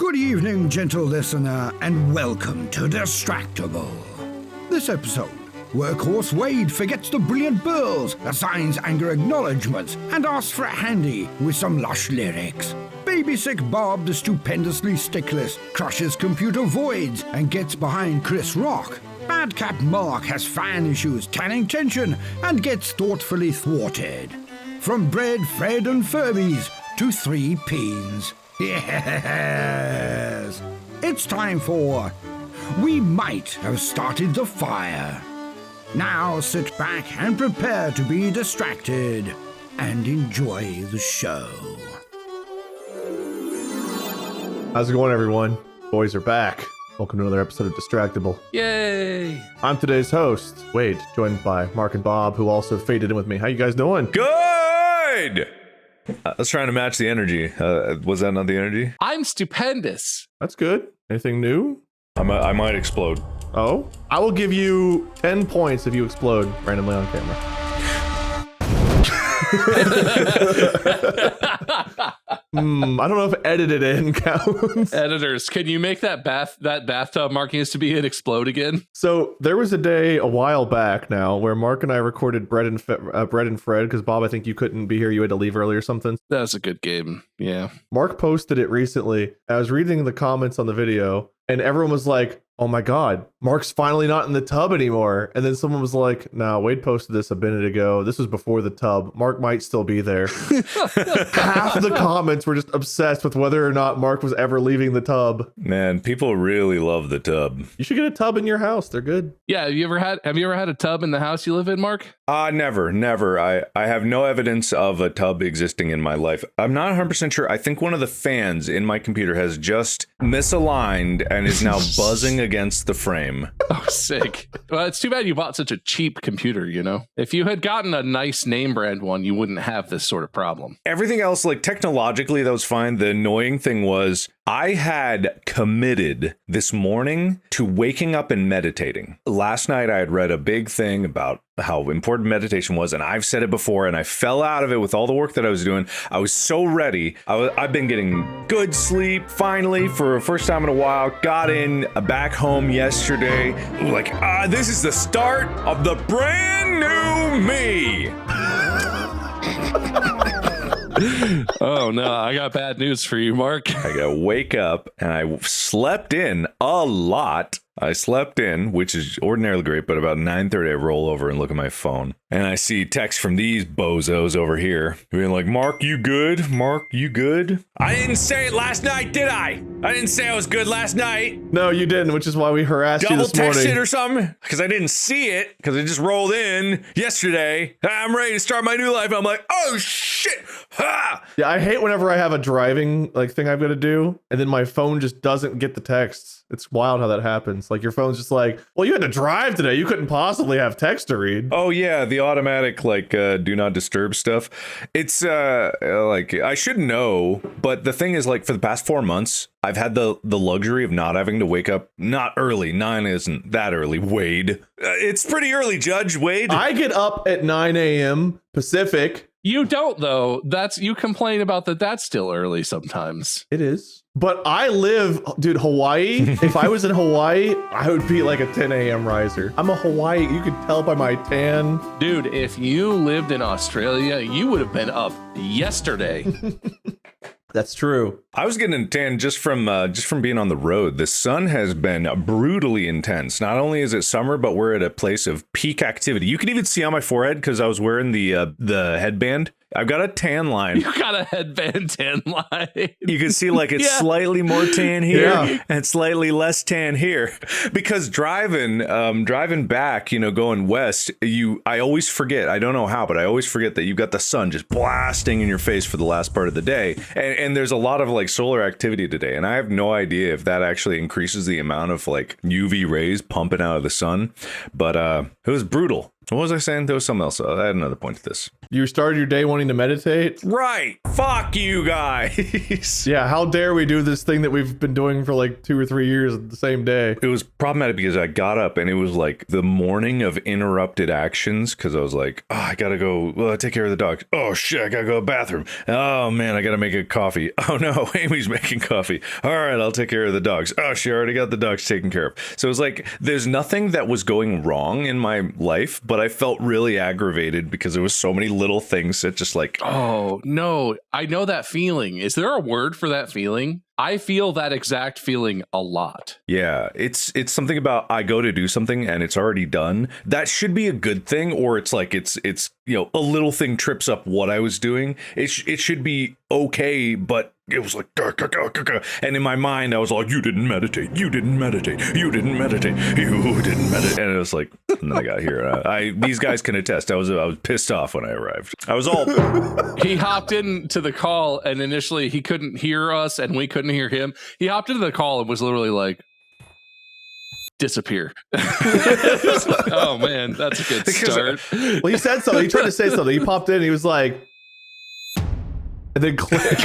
Good evening, gentle listener, and welcome to Distractible. This episode, Workhorse Wade forgets the brilliant Burls, assigns anger acknowledgements, and asks for a handy with some lush lyrics. Babysick Bob, the stupendously stickless, crushes computer voids and gets behind Chris Rock. Madcap Mark has fan issues, tanning tension, and gets thoughtfully thwarted. From Bread, Fred, and Furbies to Three Peens. Yes! It's time for We Might Have Started the Fire. Now sit back and prepare to be distracted and enjoy the show. How's it going, everyone? Boys are back. Welcome to another episode of Distractible. Yay! I'm today's host, Wade, joined by Mark and Bob, who also faded in with me. How you guys doing? Good! I was trying to match the energy. Was that not the energy? I'm stupendous. That's good. Anything new? I might explode. Oh? I will give you 10 points if you explode randomly on camera. I don't know if edited in counts. Editors, can you make that bathtub Mark used to be in explode again? So there was a day a while back now where Mark and I recorded Bread and Fred because Bob, I think you couldn't be here. You had to leave early or something. That was a good game. Yeah. Mark posted it recently. I was reading the comments on the video and everyone was like, oh my God, Mark's finally not in the tub anymore. And then someone was like, nah, Wade posted this a minute ago. This was before the tub. Mark might still be there. Half the comments were just obsessed with whether or not Mark was ever leaving the tub. Man, people really love the tub. You should get a tub in your house. They're good. Yeah. Have you ever had a tub in the house you live in, Mark? Never. I have no evidence of a tub existing in my life. I'm not 100% sure. I think one of the fans in my computer has just misaligned and is now buzzing against the frame. Oh, sick. Well, it's too bad you bought such a cheap computer, you know? If you had gotten a nice name brand one, you wouldn't have this sort of problem. Everything else, like technologically, that was fine. The annoying thing was I had committed this morning to waking up and meditating. Last night, I had read a big thing about how important meditation was, and I've said it before, and I fell out of it with all the work that I was doing. I was so ready. I've been getting good sleep, finally, for the first time in a while. Got in back home yesterday. Like, this is the start of the brand new me. Oh no, I got bad news for you, Mark. I gotta wake up, and I slept in a lot. I slept in, which is ordinarily great, but about 9:30 I roll over and look at my phone. And I see text from these bozos over here being like, Mark, you good? Mark, you good? I didn't say it last night, did I? I didn't say I was good last night. No, you didn't, which is why we harassed you this morning. Double texted or something? Because I didn't see it, because I just rolled in yesterday. I'm ready to start my new life. I'm like, oh shit. Ha! Yeah, I hate whenever I have a driving thing I've got to do, and then my phone just doesn't get the texts. It's wild how that happens. Like your phone's just like, well, you had to drive today. You couldn't possibly have text to read. Oh yeah, the automatic do not disturb stuff. It's I should know, but the thing is, like, for the past 4 months, I've had the luxury of not having to wake up not early. 9 isn't that early, Wade. It's pretty early, Judge Wade. I get up at 9 a.m. Pacific. You don't, though. You complain about that's still early sometimes. It is. But I live, dude, Hawaii. If I was in Hawaii, I would be like a 10 a.m. riser. I'm a Hawaii. You could tell by my tan. Dude, if you lived in Australia, you would have been up yesterday. That's true. I was getting a tan just from being on the road. The sun has been brutally intense. Not only is it summer, but we're at a place of peak activity. You can even see on my forehead because I was wearing the headband. I've got a tan line. You got a headband tan line. You can see like it's slightly more tan here and slightly less tan here. Because driving back, going west, I always forget. I don't know how, but I always forget that you've got the sun just blasting in your face for the last part of the day. And there's a lot of like solar activity today. And I have no idea if that actually increases the amount of like UV rays pumping out of the sun. But it was brutal. What was I saying? There was something else. I had another point to this. You started your day wanting to meditate? Right. Fuck you guys. Yeah, how dare we do this thing that we've been doing for like 2 or 3 years the same day? It was problematic because I got up and it was like the morning of interrupted actions because I was like, oh, I gotta go take care of the dog. Oh shit, I gotta go to the bathroom. Oh man, I gotta make a coffee. Oh no, Amy's making coffee. All right, I'll take care of the dogs. Oh, she already got the dogs taken care of. So it was like, there's nothing that was going wrong in my life, but I felt really aggravated because there was so many little things that just like, Oh, no, I know that feeling. Is there a word for that feeling? I feel that exact feeling a lot. yeah, it's something about I go to do something and it's already done. That should be a good thing, or it's like it's a little thing trips up what I was doing. It should be okay, but it was like, and in my mind I was like, you didn't meditate, you didn't meditate, you didn't meditate, you didn't meditate, and it was like, and then I got here. These guys can attest. I was pissed off when I arrived. I was all. He hopped into the call and initially he couldn't hear us and we couldn't hear him. He hopped into the call and was literally like, disappear. Oh man, that's a good start. Well, he said something. He tried to say something. He popped in and he was like, and then clicked.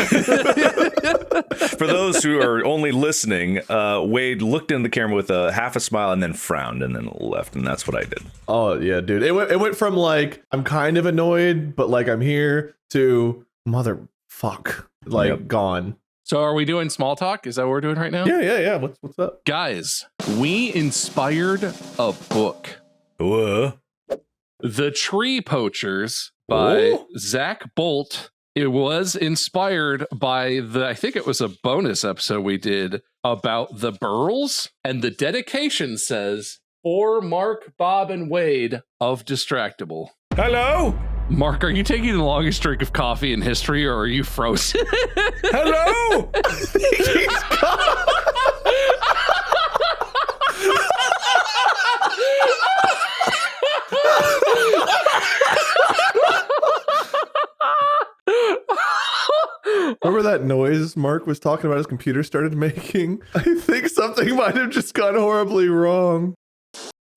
For those who are only listening, Wade looked in the camera with a half a smile and then frowned and then left, and that's what I did. Oh yeah, dude. It went from like, I'm kind of annoyed, but like I'm here, to motherfuck, like Yep. gone. So are we doing small talk? Is that what we're doing right now? Yeah. What's up? Guys, we inspired a book. The Tree Poachers by Ooh. Zach Bolt. It was inspired by I think it was a bonus episode we did about the Burls, and the dedication says, for Mark, Bob, and Wade of Distractible. Hello? Mark, are you taking the longest drink of coffee in history, or are you frozen? Hello? Remember that noise Mark was talking about his computer started making? I think something might have just gone horribly wrong.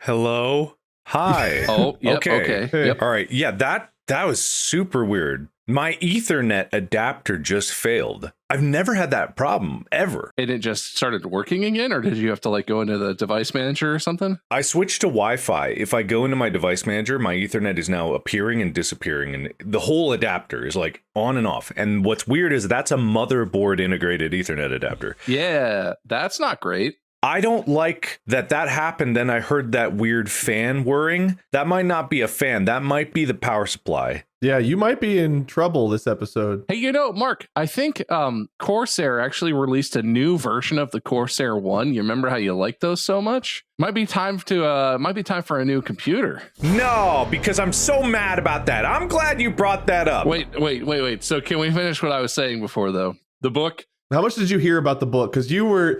Hello? Hi. Oh, yep, okay. Yep. All right. Yeah, that was super weird. My Ethernet adapter just failed. I've never had that problem, ever. And it just started working again, or did you have to like go into the device manager or something? I switched to Wi-Fi. If I go into my device manager, my Ethernet is now appearing and disappearing, and the whole adapter is like on and off. And what's weird is that's a motherboard integrated Ethernet adapter. Yeah, that's not great. I don't like that happened. Then I heard that weird fan whirring. That might not be a fan. That might be the power supply. Yeah, you might be in trouble this episode. Hey, Mark, I think Corsair actually released a new version of the Corsair One. You remember how you liked those so much? Might be time for a new computer. No, because I'm so mad about that. I'm glad you brought that up. Wait. So can we finish what I was saying before, though? The book? How much did you hear about the book? Because you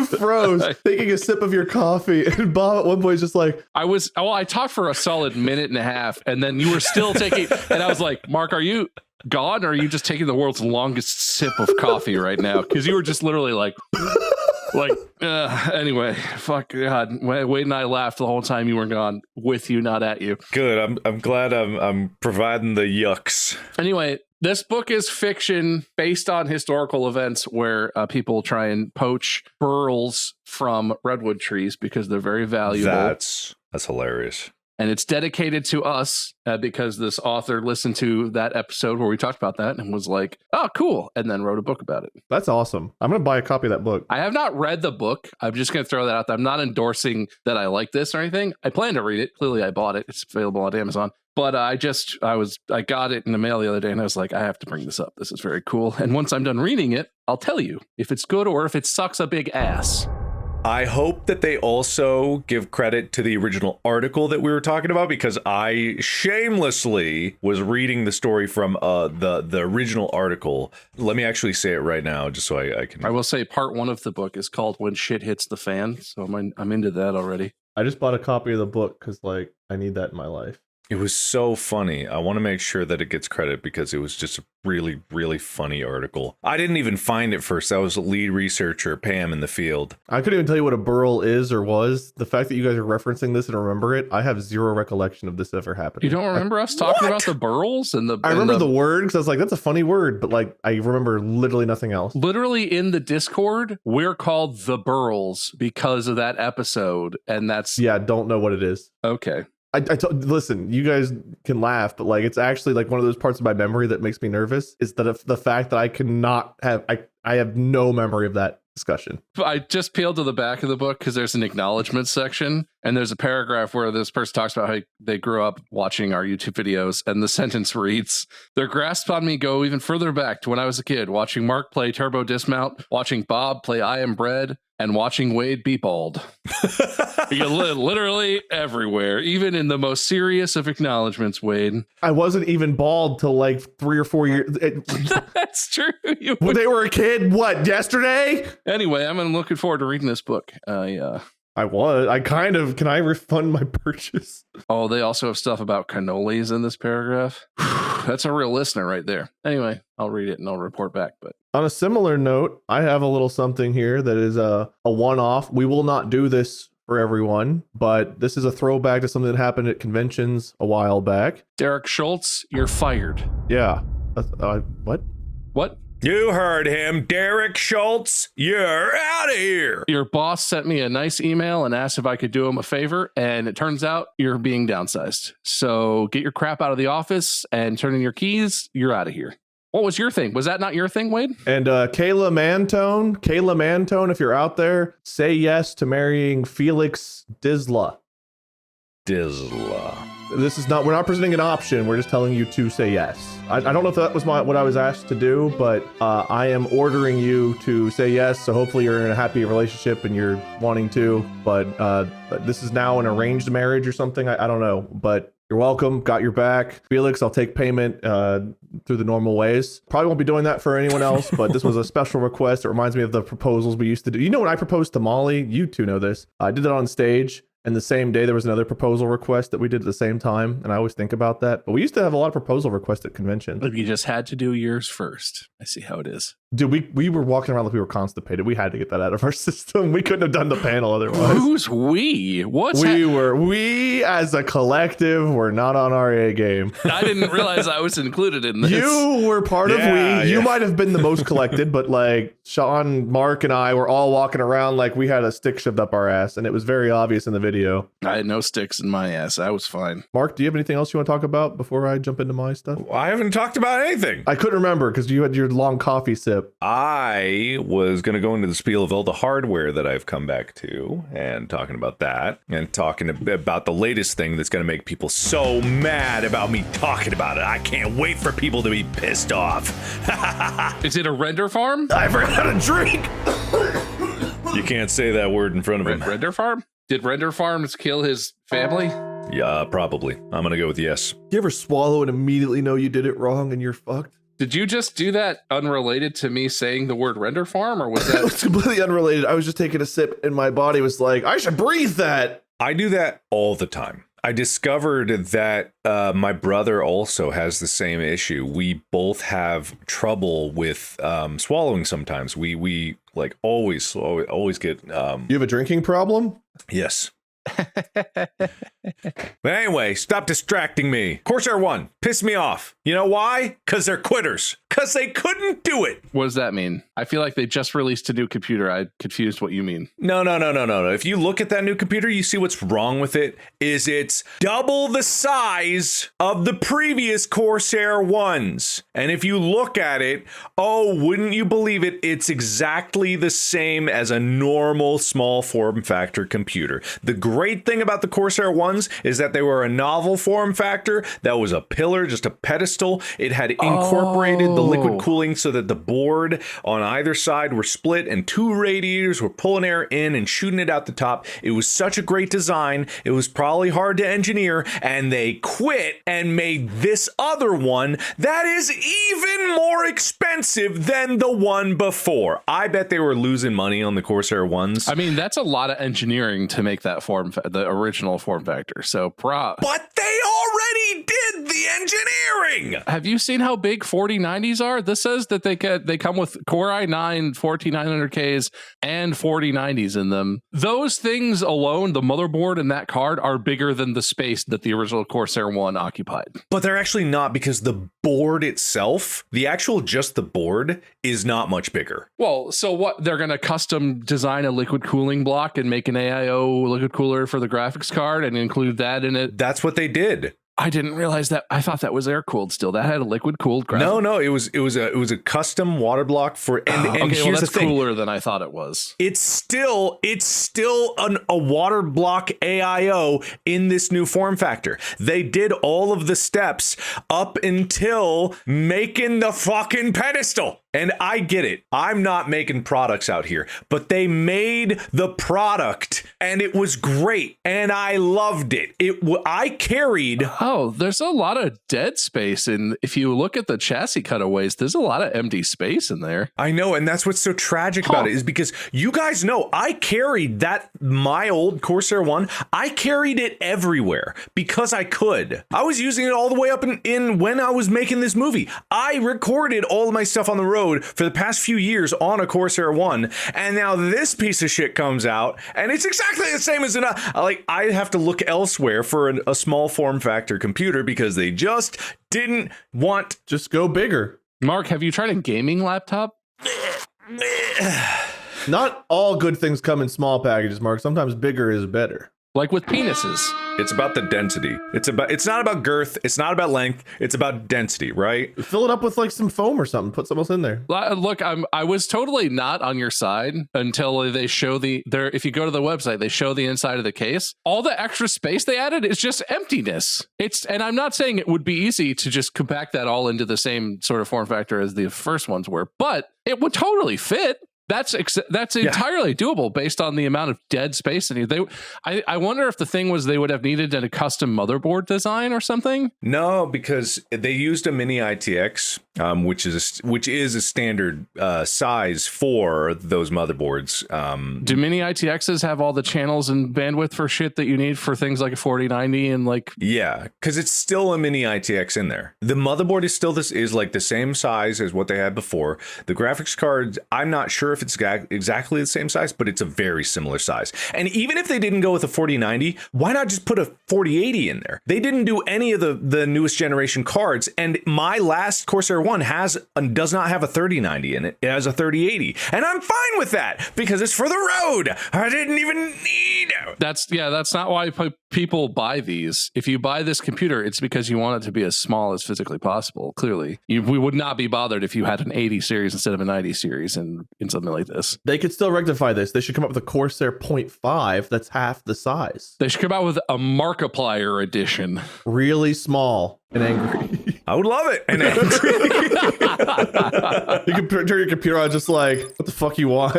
froze taking a sip of your coffee, and Bob at one point was just like, I talked for a solid minute and a half, and then you were still taking, and I was like, Mark, are you gone, or are you just taking the world's longest sip of coffee right now? Because you were just literally like, anyway, fuck God. Wade and I laughed the whole time you were gone, with you, not at you. Good. I'm glad I'm providing the yucks. Anyway, this book is fiction based on historical events where people try and poach burls from redwood trees because they're very valuable. That's hilarious. And it's dedicated to us because this author listened to that episode where we talked about that and was like, oh, cool. And then wrote a book about it. that's awesome. I'm going to buy a copy of that book. I have not read the book. I'm just going to throw that out there. I'm not endorsing that I like this or anything. I plan to read it. Clearly, I bought it. It's available on Amazon. But I got it in the mail the other day and I was like, I have to bring this up. This is very cool. And once I'm done reading it, I'll tell you if it's good or if it sucks a big ass. I hope that they also give credit to the original article that we were talking about, because I shamelessly was reading the story from the original article. Let me actually say it right now, just so I can. I will say part 1 of the book is called When Shit Hits the Fan. So I'm into that already. I just bought a copy of the book because, like, I need that in my life. It was so funny. I want to make sure that it gets credit because it was just a really, really funny article. I didn't even find it first. That was lead researcher Pam in the field. I couldn't even tell you what a burl is or was. The fact that you guys are referencing this and remember it, I have zero recollection of this ever happening. You don't remember us talking about the burls and the? I remember the word because I was like, that's a funny word, but like I remember literally nothing else. Literally in the Discord, we're called the burls because of that episode, and that's Don't know what it is. Okay. Listen, you guys can laugh, but like it's actually like one of those parts of my memory that makes me nervous is that the fact that I cannot have I have no memory of that discussion. I just peeled to the back of the book because there's an acknowledgement section, and there's a paragraph where this person talks about how they grew up watching our YouTube videos, and the sentence reads, "Their grasp on me go even further back to when I was a kid, watching Mark play Turbo Dismount, watching Bob play I Am Bread, and watching Wade be bald." You literally everywhere, even in the most serious of acknowledgments, Wade. I wasn't even bald till like 3 or 4 years. That's true. They were a kid, what, yesterday? Anyway, I'm looking forward to reading this book. Can I refund my purchase? Oh, they also have stuff about cannolis in this paragraph. That's a real listener right there. Anyway, I'll read it and I'll report back. But on a similar note, I have a little something here that is a one-off. We will not do this for everyone, but this is a throwback to something that happened at conventions a while back. Derek Schultz, you're fired. Yeah. What? What? You heard him, Derek Schultz. You're out of here. Your boss sent me a nice email and asked if I could do him a favor, and it turns out you're being downsized. So get your crap out of the office and turn in your keys. You're out of here. What was your thing? Was that not your thing, Wade? And Kayla Mantone, if you're out there, say yes to marrying Felix Disla. This is not, we're not presenting an option. We're just telling you to say yes. I don't know if that was what I was asked to do, but I am ordering you to say yes. So hopefully you're in a happy relationship and you're wanting to, but this is now an arranged marriage or something. I don't know, but you're welcome. Got your back. Felix, I'll take payment through the normal ways. Probably won't be doing that for anyone else, but this was a special request. It reminds me of the proposals we used to do. You know, when I proposed to Molly, you two know this. I did it on stage. And the same day, there was another proposal request that we did at the same time. And I always think about that. But we used to have a lot of proposal requests at conventions. You just had to do yours first. I see how it is. Dude, we were walking around like we were constipated. We had to get that out of our system. We couldn't have done the panel otherwise. Who's we? We as a collective were not on our A game. I didn't realize I was included in this. You were part of we. Yeah. You might have been the most collected, but like Sean, Mark, and I were all walking around like we had a stick shoved up our ass, and it was very obvious in the video. I had no sticks in my ass. I was fine. Mark, do you have anything else you want to talk about before I jump into my stuff? I haven't talked about anything. I couldn't remember because you had your long coffee sip. I was going to go into the spiel of all the hardware that I've come back to and talking about that and talking about the latest thing that's going to make people so mad about me talking about it. I can't wait for people to be pissed off. Is it a render farm? I forgot to drink. You can't say that word in front of him. Render farm? Did Render Farms kill his family? Yeah, probably. I'm going to go with yes. You ever swallow and immediately know you did it wrong and you're fucked? Did you just do that unrelated to me saying the word render farm, or was that? It was completely unrelated. I was just taking a sip and my body was like, I should breathe that. I do that all the time. I discovered that my brother also has the same issue. We both have trouble with swallowing sometimes. We like always get... You have a drinking problem? Yes. But anyway, stop distracting me. Corsair 1 pissed me off. You know why? Because they're quitters. Because they couldn't do it. What does that mean? I feel like they just released a new computer. I confused what you mean. No. If you look at that new computer, you see what's wrong with it is it's double the size of the previous Corsair 1s. And if you look at it, oh, wouldn't you believe it? It's exactly the same as a normal small form factor computer. The great thing about the Corsair 1s is that they were a novel form factor that was a pillar, just a pedestal. It had incorporated the liquid cooling so that the board on either side were split and two radiators were pulling air in and shooting it out the top. It was such a great design. It was probably hard to engineer, and they quit and made this other one that is even more expensive than the one before. I bet they were losing money on the Corsair ones. I mean, that's a lot of engineering to make that the original form factor. So but they already did the engineering. Have you seen how big 4090s are? This says that they come with Core i9 14900Ks and 4090s in them. Those things alone, the motherboard and that card, are bigger than the space that the original Corsair One occupied. But they're actually not, because the board itself, just the board, is not much bigger. Well, so what? They're going to custom design a liquid cooling block and make an AIO liquid cooler for the graphics card and include that in it? That's what they did. I didn't realize that. I thought that was air cooled still. That had a liquid cooled graphics. No, it was a custom water block for and okay, here's well, that's the thing. Cooler than I thought it was. It's still a water block AIO in this new form factor. They did all of the steps up until making the fucking pedestal. And I get it. I'm not making products out here, but they made the product and it was great and I loved it. I carried. Oh, there's a lot of dead space. And if you look at the chassis cutaways, there's a lot of empty space in there. I know. And that's what's so tragic about it, is because you guys know I carried my old Corsair One. I carried it everywhere because I could. I was using it all the way up in when I was making this movie. I recorded all of my stuff on the road for the past few years on a Corsair One, and now this piece of shit comes out and it's exactly the same as I have to look elsewhere for a small form factor computer because they just didn't want. Just go bigger. Mark, have you tried a gaming laptop? Not all good things come in small packages, Mark. Sometimes bigger is better. Like with penises. It's about the density. It's not about girth. It's not about length. It's about density, right? Fill it up with like some foam or something. Put something else in there. Look, I was totally not on your side until they show if you go to the website, they show the inside of the case. All the extra space they added is just emptiness. And I'm not saying it would be easy to just compact that all into the same sort of form factor as the first ones were, but it would totally fit. That's entirely doable based on the amount of dead space in you. I wonder if the thing was they would have needed a custom motherboard design or something. No, because they used a mini ITX, which is a standard size for those motherboards. Do mini ITXs have all the channels and bandwidth for shit that you need for things like a 4090 and like? Yeah, because it's still a mini ITX in there. The motherboard is still like the same size as what they had before. The graphics cards, I'm not sure if it's exactly the same size, but it's a very similar size. And even if they didn't go with a 4090, why not just put a 4080 in there? They didn't do any of the newest generation cards, and my last Corsair One does not have a 3090 in it. It has a 3080, and I'm fine with that because it's for the road. I didn't even need it. That's not why people buy these. If you buy this computer, it's because you want it to be as small as physically possible. Clearly, we would not be bothered if you had an 80 series instead of a 90 series in something like this. They could still rectify this. They should come up with a Corsair 0.5 that's half the size. They should come out with a Markiplier edition. Really small and angry. I would love it. And angry. You can turn your computer on just like, what the fuck you want?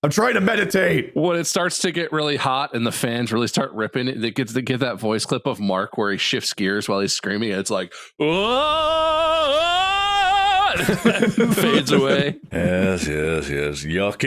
I'm trying to meditate. When it starts to get really hot and the fans really start ripping, it gets to get that voice clip of Mark where he shifts gears while he's screaming. And it's like, whoa! Fades away. Yes. Yuck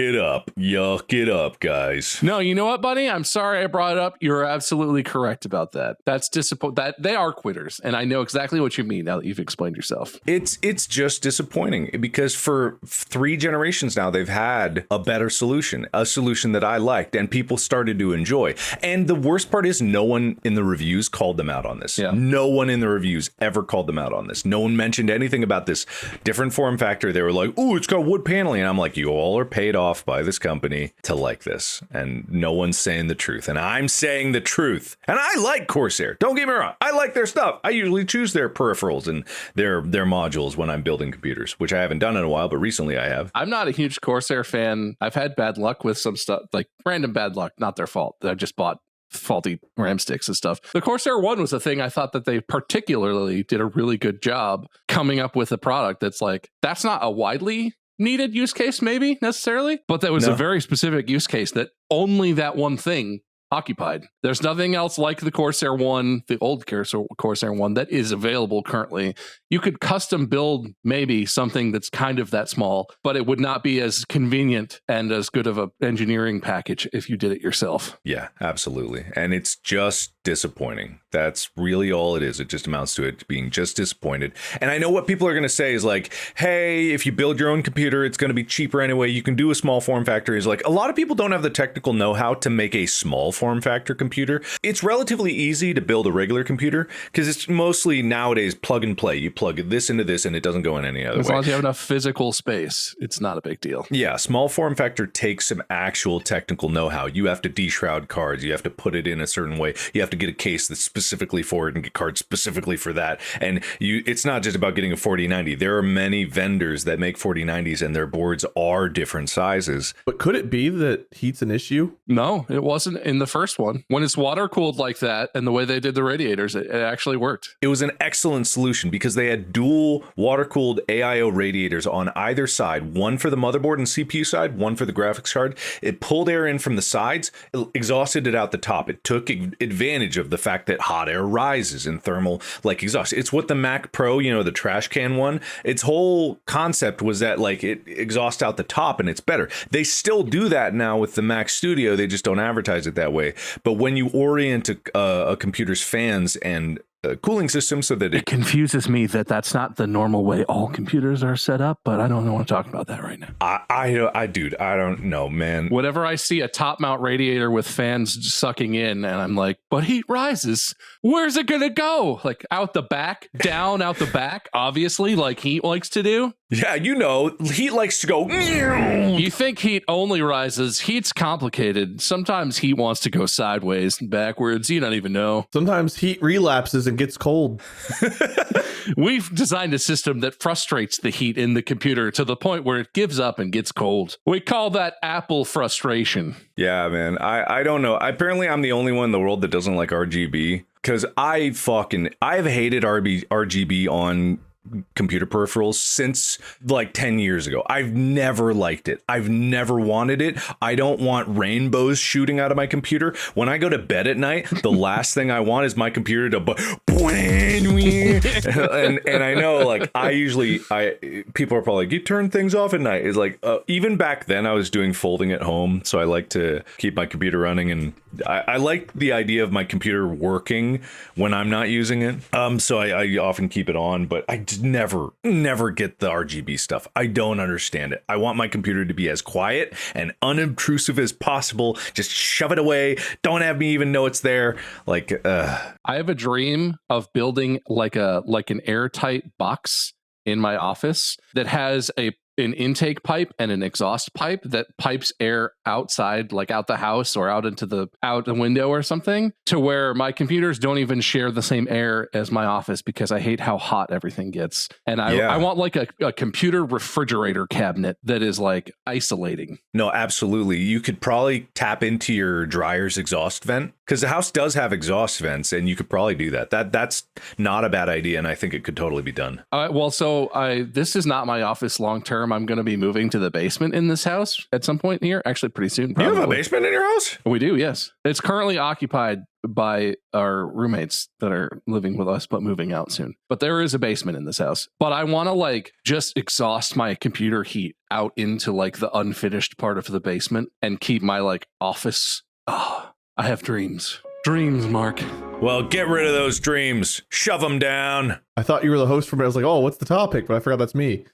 it up, guys. No, you know what, buddy? I'm sorry I brought it up. You're absolutely correct about that. That's that they are quitters, and I know exactly what you mean now that you've explained yourself. It's just disappointing because for 3 generations now they've had a better solution, a solution that I liked and people started to enjoy. And the worst part is no one in the reviews called them out on this. Yeah. No one in the reviews ever called them out on this. No one mentioned anything about this different form factor. They were like, "Ooh, it's got wood paneling." And I'm like, you all are paid off by this company to like this. And no one's saying the truth. And I'm saying the truth. And I like Corsair. Don't get me wrong. I like their stuff. I usually choose their peripherals and their modules when I'm building computers, which I haven't done in a while, but recently I have. I'm not a huge Corsair fan. I've had bad luck with some stuff, like random bad luck, not their fault. I just bought faulty RAM sticks and stuff. The Corsair One was a thing I thought that they particularly did a really good job coming up with a product that's like, that's not a widely needed use case maybe necessarily, but that was a very specific use case that only that one thing occupied. There's nothing else like the Corsair One, the old Corsair One, that is available currently. You could custom build maybe something that's kind of that small, but it would not be as convenient and as good of an engineering package if you did it yourself. Yeah, absolutely. And it's just disappointing. That's really all it is. It just amounts to it being just disappointed. And I know what people are going to say is like, hey, if you build your own computer, it's going to be cheaper anyway. You can do a small form factor. Is like, a lot of people don't have the technical know-how to make a small form factor computer. It's relatively easy to build a regular computer because it's mostly nowadays plug and play. You plug this into this and it doesn't go in any other way. As long as you have enough physical space, it's not a big deal. Yeah, small form factor takes some actual technical know-how. You have to deshroud cards. You have to put it in a certain way. You have to get a case that's specifically for it and get cards specifically for that. And it's not just about getting a 4090. There are many vendors that make 4090s and their boards are different sizes. But could it be that heat's an issue? No, it wasn't in the first one. When it's water cooled like that and the way they did the radiators, it actually worked. It was an excellent solution because they had dual water cooled AIO radiators on either side, one for the motherboard and CPU side, one for the graphics card. It pulled air in from the sides, it exhausted it out the top. It took advantage of the fact that hot air rises in thermal like exhaust. It's what the Mac Pro, the trash can one, its whole concept was that like it exhausts out the top and it's better. They still do that now with the Mac Studio. They just don't advertise it that way. But when you orient a computer's fans and cooling system so that it confuses me that that's not the normal way all computers are set up, but I don't want to talk about that right now. Dude, I don't know, man. Whenever I see a top mount radiator with fans sucking in and I'm like, but heat rises, where's it gonna go? Like out the back, down out the back, obviously, like heat likes to do. Yeah, heat likes to go. You think heat only rises. Heat's complicated. Sometimes heat wants to go sideways and backwards. You don't even know. Sometimes heat relapses and gets cold. We've designed a system that frustrates the heat in the computer to the point where it gives up and gets cold. We call that Apple frustration. Yeah, man. I don't know. Apparently, I'm the only one in the world that doesn't like RGB because I've hated RGB on computer peripherals since like 10 years ago. I've never liked it. I've never wanted it. I don't want rainbows shooting out of my computer. When I go to bed at night, the last thing I want is my computer to and I know like people are probably like, you turn things off at night. It's like even back then I was doing folding at home, so I like to keep my computer running, and I like the idea of my computer working when I'm not using it. So I often keep it on, but I never get the RGB stuff. I don't understand it. I want my computer to be as quiet and unobtrusive as possible. Just shove it away. Don't have me even know it's there. Like, I have a dream of building like an airtight box in my office that has an intake pipe and an exhaust pipe that pipes air outside, like out the house or out the window or something, to where my computers don't even share the same air as my office because I hate how hot everything gets. And I want like a computer refrigerator cabinet that is like isolating. No, absolutely. You could probably tap into your dryer's exhaust vent because the house does have exhaust vents, and you could probably do that. That's not a bad idea, and I think it could totally be done. This is not my office long term. I'm going to be moving to the basement in this house at some point here, actually pretty soon. Probably. You have a basement in your house? We do, yes. It's currently occupied by our roommates that are living with us, but moving out soon. But there is a basement in this house. But I want to like just exhaust my computer heat out into like the unfinished part of the basement and keep my like office. Oh, I have dreams. Dreams, Mark. Well, get rid of those dreams. Shove them down. I thought you were the host for it. I was like, oh, what's the topic? But I forgot that's me.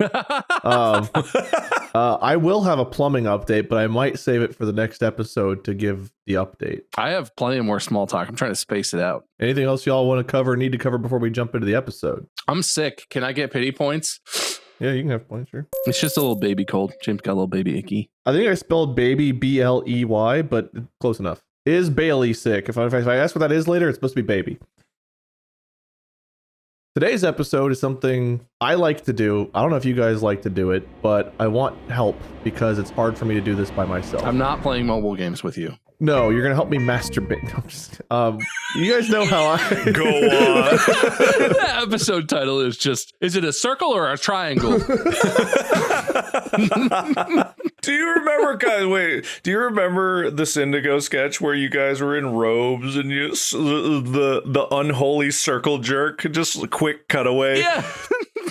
I will have a plumbing update, but I might save it for the next episode to give the update. I have plenty more small talk. I'm trying to space it out. Anything else y'all want to cover, need to cover before we jump into the episode? I'm sick. Can I get pity points? Yeah, you can have points, sure. It's just a little baby cold. James got a little baby icky. I think I spelled baby BLEY, but close enough. Is Bailey sick? If I ask what that is later, it's supposed to be baby. Today's episode is something I like to do. I don't know if you guys like to do it, but I want help because it's hard for me to do this by myself. I'm not playing mobile games with you. No, you're gonna help me masturbate. No, you guys know how I Go on. The episode title is just, is it a circle or a triangle? Do you remember, guys? Wait, do you remember the Syndigo sketch where you guys were in robes and the unholy circle jerk? Just a quick cutaway. Yeah.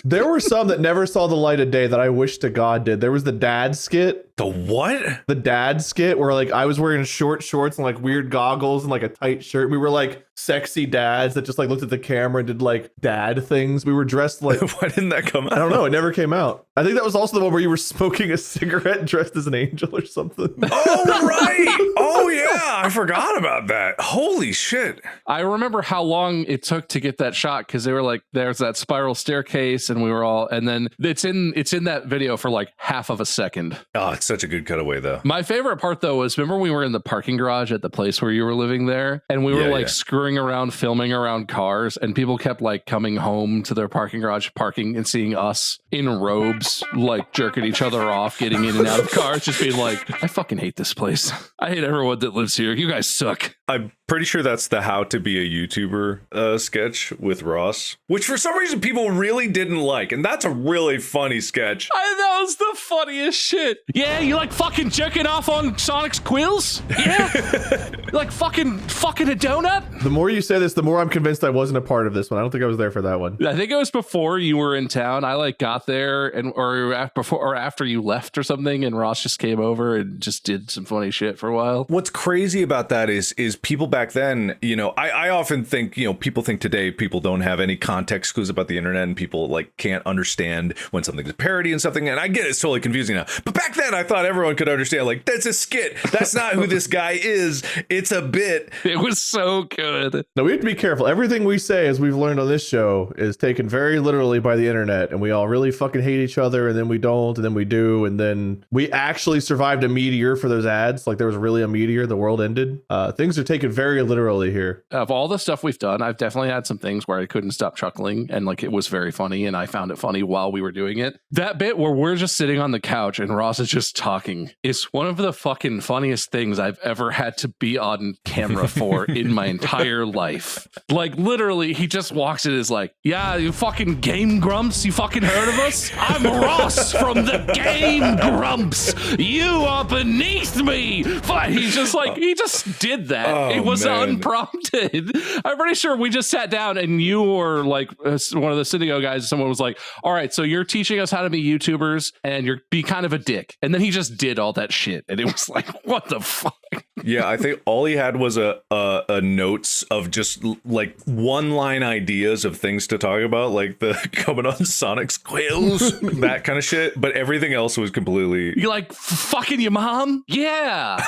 There were some that never saw the light of day that I wish to God did. There was the dad skit. The what? The dad skit where like I was wearing short shorts and like weird goggles and like a tight shirt. We were like sexy dads that just like looked at the camera and did like dad things. We were dressed like Why didn't that come out? I don't know. It never came out. I think that was also the one where you were smoking a cigarette dressed as an angel or something. Oh, right. Oh, yeah. I forgot about that. Holy shit. I remember how long it took to get that shot because they were like, there's that spiral staircase and we were all, and then it's in that video for like half of a second. Oh, it's such a good cutaway, though. My favorite part, though, was remember we were in the parking garage at the place where you were living there, and we were screwing around, filming around cars, and people kept like coming home to their parking garage, parking and seeing us in robes, like jerking each other off, getting in and out of cars, just being like, I fucking hate this place. I hate everyone that lives here. You guys suck. I'm pretty sure that's the How to Be a YouTuber sketch with Ross, which for some reason people really didn't like. And that's a really funny sketch. That was the funniest shit. Yeah, you like fucking jerking off on Sonic's quills? Yeah? You like fucking a donut? The more you say this, the more I'm convinced I wasn't a part of this one. I don't think I was there for that one. I think it was before you were in town. I like got there or after you left or something, and Ross just came over and just did some funny shit for a while. What's crazy about that is people back then, you know, I often think, you know, people think today people don't have any context clues about the internet and people like can't understand when something's a parody and something. And I get it's totally confusing now. But back then I thought everyone could understand, like, that's a skit. That's not who this guy is. It's a bit. It was so good. Now we have to be careful. Everything we say, as we've learned on this show, is taken very literally by the internet. And we all really fucking hate each other. And then we don't. And then we do. And then we actually survived a meteor for those ads. Like there was really a meteor. The world ended. Things are taken very literally here. Of all the stuff we've done, I've definitely had some things where I couldn't stop chuckling and like it was very funny and I found it funny while we were doing it. That bit where we're just sitting on the couch and Ross is just talking is one of the fucking funniest things I've ever had to be on camera for in my entire life. Like literally he just walks in and is like, yeah, you fucking Game Grumps, you fucking heard of us? I'm Ross from the Game Grumps. You are beneath me. He's just like, he just did that. Oh, it was man. unprompted. I'm pretty sure we just sat down and you were like one of the Syndigo guys. Someone was like, all right, so you're teaching us how to be YouTubers and you're be kind of a dick. And then he just did all that shit. And it was like, what the fuck? Yeah, I think all he had was a notes of just like one line ideas of things to talk about, like the coming on Sonic's quills, that kind of shit. But everything else was completely. You like fucking your mom? Yeah.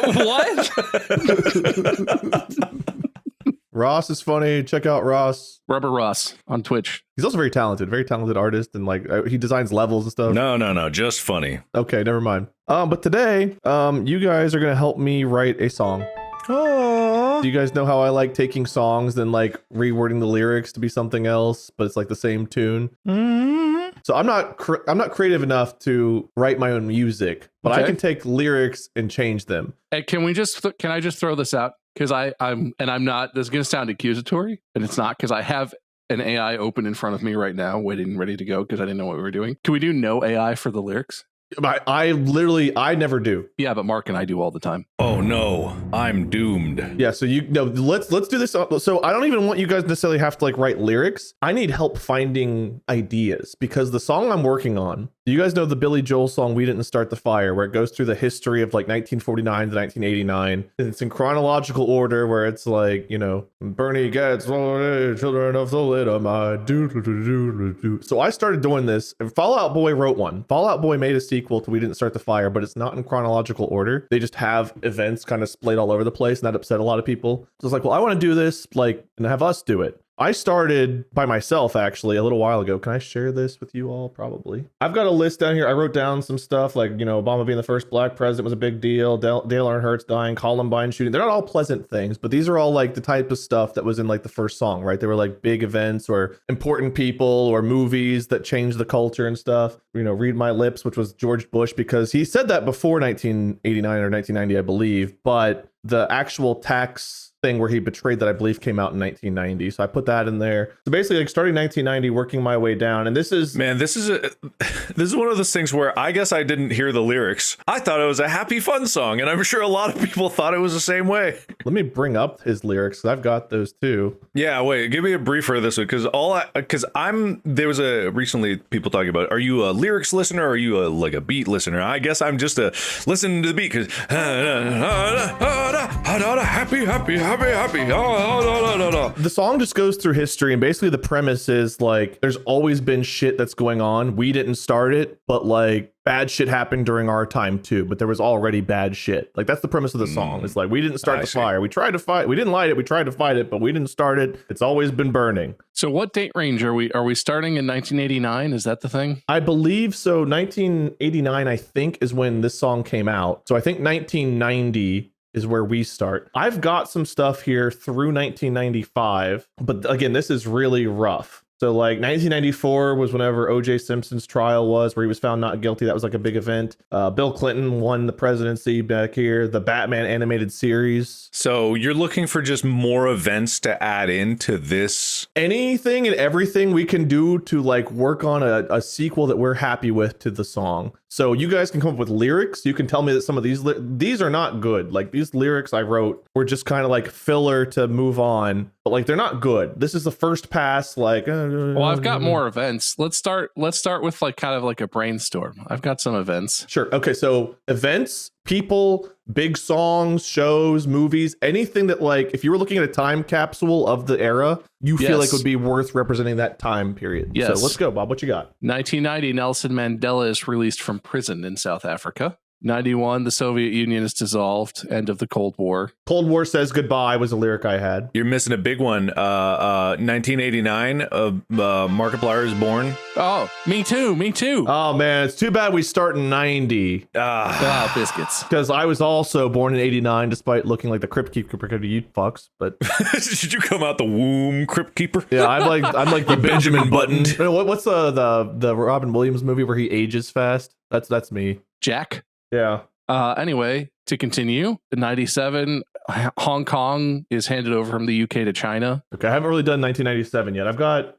What? Ross is funny. Check out Ross. Rubber Ross on Twitch. He's also very talented artist, and like he designs levels and stuff. No, just funny. Okay, never mind. But today, you guys are gonna help me write a song. Do you guys know how I like taking songs and like rewording the lyrics to be something else, but it's like the same tune? Mm-hmm. So I'm not creative enough to write my own music, but I can take lyrics and change them. Hey, can I just throw this out? Because I'm not, this is going to sound accusatory, and it's not, because I have an AI open in front of me right now, waiting, ready to go, because I didn't know what we were doing. Can we do no AI for the lyrics? I never do. Yeah, but Mark and I do all the time. Oh no, I'm doomed. Yeah, so let's do this. So I don't even want you guys necessarily have to like write lyrics. I need help finding ideas because the song I'm working on, you guys know the Billy Joel song "We Didn't Start the Fire," where it goes through the history of like 1949 to 1989. And it's in chronological order where it's like, you know, Bernie gets children of the little my do. So I started doing this, and Fall Out Boy wrote one. Fall Out Boy made a sequel to We Didn't Start the Fire, but it's not in chronological order. They just have events kind of splayed all over the place, and that upset a lot of people. So it's like, well, I want to do this like and have us do it. I started by myself actually a little while ago. Can I share this with you all? Probably. I've got a list down here. I wrote down some stuff like, Obama being the first black president was a big deal. Dale Earnhardt's dying, Columbine shooting. They're not all pleasant things, but these are all like the type of stuff that was in like the first song, right? They were like big events or important people or movies that changed the culture and stuff. Read My Lips, which was George Bush, because he said that before 1989 or 1990, I believe, but the actual tax thing where he betrayed that, I believe, came out in 1990. So I put that in there. So basically, like starting 1990, working my way down. And this is one of those things where I guess I didn't hear the lyrics. I thought it was a happy, fun song, and I'm sure a lot of people thought it was the same way. Let me bring up his lyrics, because I've got those too. Yeah, wait, give me a briefer of this one, there was recently people talking about, are you a lyrics listener or are you a beat listener? I guess I'm just a listening to the beat, because happy. The song just goes through history, and basically the premise is like there's always been shit that's going on. We didn't start it, but like bad shit happened during our time too, but there was already bad shit. Like that's the premise of the song. It's like we didn't start the fire. We tried to fight. We didn't light it. We tried to fight it, but we didn't start it. It's always been burning. So what date range are we starting in 1989? Is that the thing? I believe so. 1989, I think, is when this song came out. So I think 1990 is where we start. I've got some stuff here through 1995, but again, this is really rough. So like 1994 was whenever O.J. Simpson's trial was, where he was found not guilty. That was like a big event. Bill Clinton won the presidency back here. The Batman animated series. So you're looking for just more events to add into this? Anything and everything we can do to like work on a sequel that we're happy with to the song. So you guys can come up with lyrics. You can tell me that some of these are not good. Like these lyrics I wrote were just kind of like filler to move on, but like they're not good. This is the first pass. Like, well, I've got more events. Let's start with like kind of like a brainstorm. I've got some events. Sure. Okay. So events, people, big songs, shows, movies, anything that like if you were looking at a time capsule of the era, you feel like would be worth representing that time period. Yes. So let's go, Bob. What you got? 1990, Nelson Mandela is released from prison in South Africa. 91, the Soviet Union is dissolved. End of the Cold War. Cold War says goodbye was a lyric I had. You're missing a big one. 1989, Markiplier is born. Oh, me too. Oh, man. It's too bad we start in 90. Biscuits. Because I was also born in 89, despite looking like the Crypt Keeper, you fucks. But did you come out the womb, Crypt Keeper? Yeah, I'm like the Benjamin Button. What's the Robin Williams movie where he ages fast? That's me. Jack. Yeah. Anyway, to continue, in 97, Hong Kong is handed over from the UK to China. Okay, I haven't really done 1997 yet.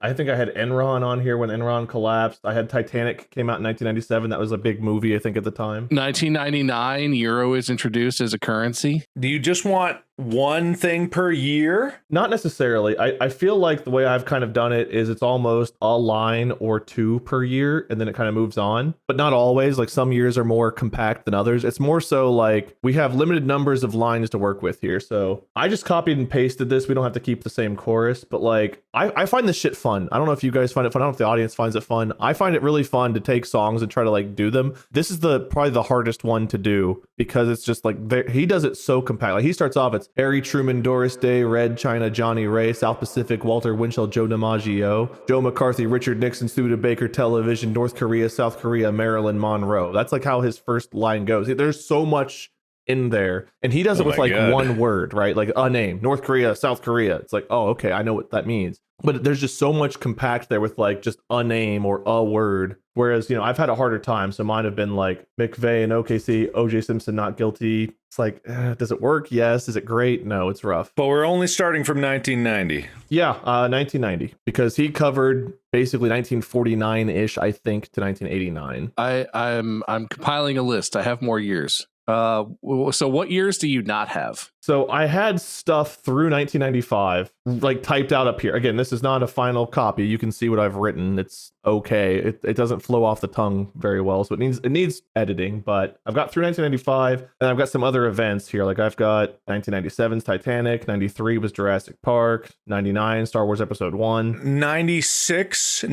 I think I had Enron on here when Enron collapsed. I had Titanic came out in 1997. That was a big movie, I think, at the time. 1999, Euro is introduced as a currency. Do you just want one thing per year? Not necessarily. I feel like the way I've kind of done it is it's almost a line or two per year, and then it kind of moves on. But not always. Like some years are more compact than others. It's more so like we have limited numbers of lines to work with here. So I just copied and pasted this. We don't have to keep the same chorus, but like I find this shit fun. I don't know if you guys find it fun. I don't know if the audience finds it fun. I find it really fun to take songs and try to like do them. This is probably the hardest one to do because it's just like he does it so compact. Like he starts off, it's Harry Truman, Doris Day, Red, China, Johnny Ray, South Pacific, Walter Winchell, Joe DiMaggio, Joe McCarthy, Richard Nixon, Studebaker, Television, North Korea, South Korea, Marilyn Monroe. That's like how his first line goes. There's so much in there, and he does it with like one word, right? Like a name, North Korea, South Korea. It's like, oh, okay, I know what that means. But there's just so much compact there with like just a name or a word. Whereas, I've had a harder time. So mine have been like McVeigh and OKC, OJ Simpson not guilty. It's like, does it work? Yes. Is it great? No, it's rough. But we're only starting from 1990. Yeah, 1990, because he covered basically 1949-ish, I think, to 1989. I'm compiling a list. I have more years. So what years do you not have? So I had stuff through 1995, like typed out up here. Again, this is not a final copy. You can see what I've written. It's okay. It doesn't flow off the tongue very well, so it needs editing. But I've got through 1995, and I've got some other events here. Like I've got 1997's Titanic, 93 was Jurassic Park, 99 Star Wars Episode 1, 96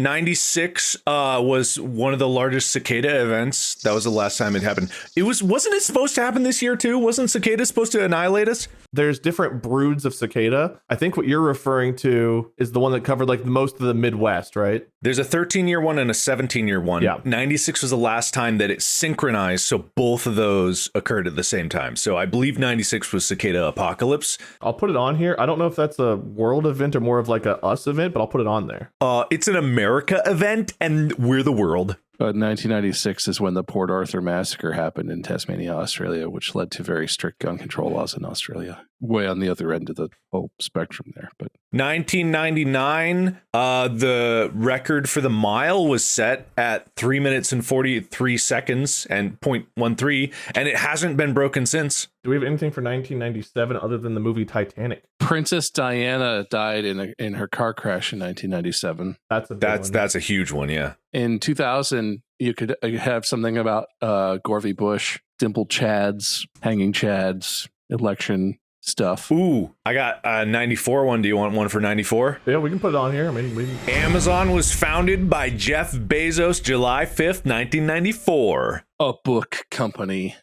was one of the largest cicada events. That was the last time it happened. Wasn't it supposed to happen this year too? Wasn't cicada supposed to annihilate us? cicadas? There's different broods of cicada. I think what you're referring to is the one that covered like most of the Midwest, right? There's a 13-year one and a 17-year one. Yeah. 96 was the last time that it synchronized, so both of those occurred at the same time. So I believe 96 was Cicada Apocalypse. I'll put it on here. I don't know if that's a world event or more of like a us event, but I'll put it on there. It's an America event, and we're the world. 1996 is when the Port Arthur massacre happened in Tasmania, Australia, which led to very strict gun control laws in Australia. Way on the other end of the whole spectrum there. But 1999, the record for the mile was set at 3 minutes and 43 seconds and 0.13, and it hasn't been broken since. Do we have anything for 1997 other than the movie Titanic? Princess Diana died in her car crash in 1997. That's a huge one, yeah. In 2000, you could have something about Gorvy Bush, dimpled Chads, hanging Chads, election stuff. Ooh, I got a 94 one. Do you want one for 94? Yeah, we can put it on here. I mean, Amazon was founded by Jeff Bezos July 5th, 1994. A book company.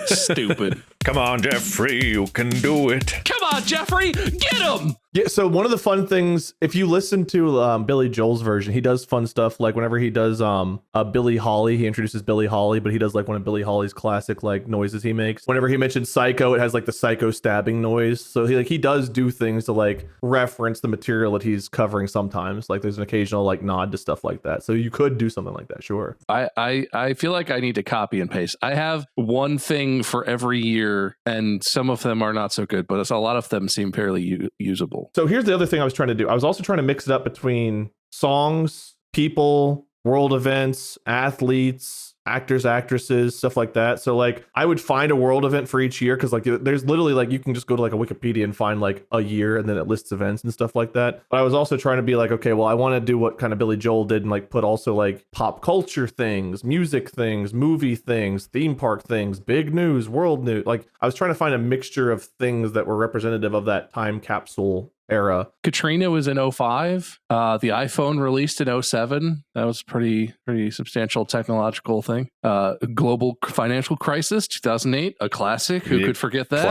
Stupid. Come on, Jeffrey, you can do it. Come on, Jeffrey, get him! Yeah, so one of the fun things, if you listen to Billy Joel's version, he does fun stuff like whenever he does Billy Holly, he introduces Billy Holly, but he does like one of Billy Holly's classic like noises he makes. Whenever he mentions Psycho, it has like the Psycho stabbing noise. So he does do things to like reference the material that he's covering sometimes. Like there's an occasional like nod to stuff like that. So you could do something like that, sure. I feel like I need to copy and paste. I have one thing for every year, and some of them are not so good, but a lot of them seem fairly usable. So here's the other thing I was trying to do. I was also trying to mix it up between songs, people, world events, athletes, actors, actresses, stuff like that. So like I would find a world event for each year because like there's literally like you can just go to like a Wikipedia and find like a year and then it lists events and stuff like that. But I was also trying to be like, okay, well, I want to do what kind of Billy Joel did and like put also like pop culture things, music things, movie things, theme park things, big news, world news. Like I was trying to find a mixture of things that were representative of that time capsule era. Katrina was in 05. The iPhone released in 07. That was pretty substantial technological thing. Global financial crisis 2008, a classic. Who could forget that?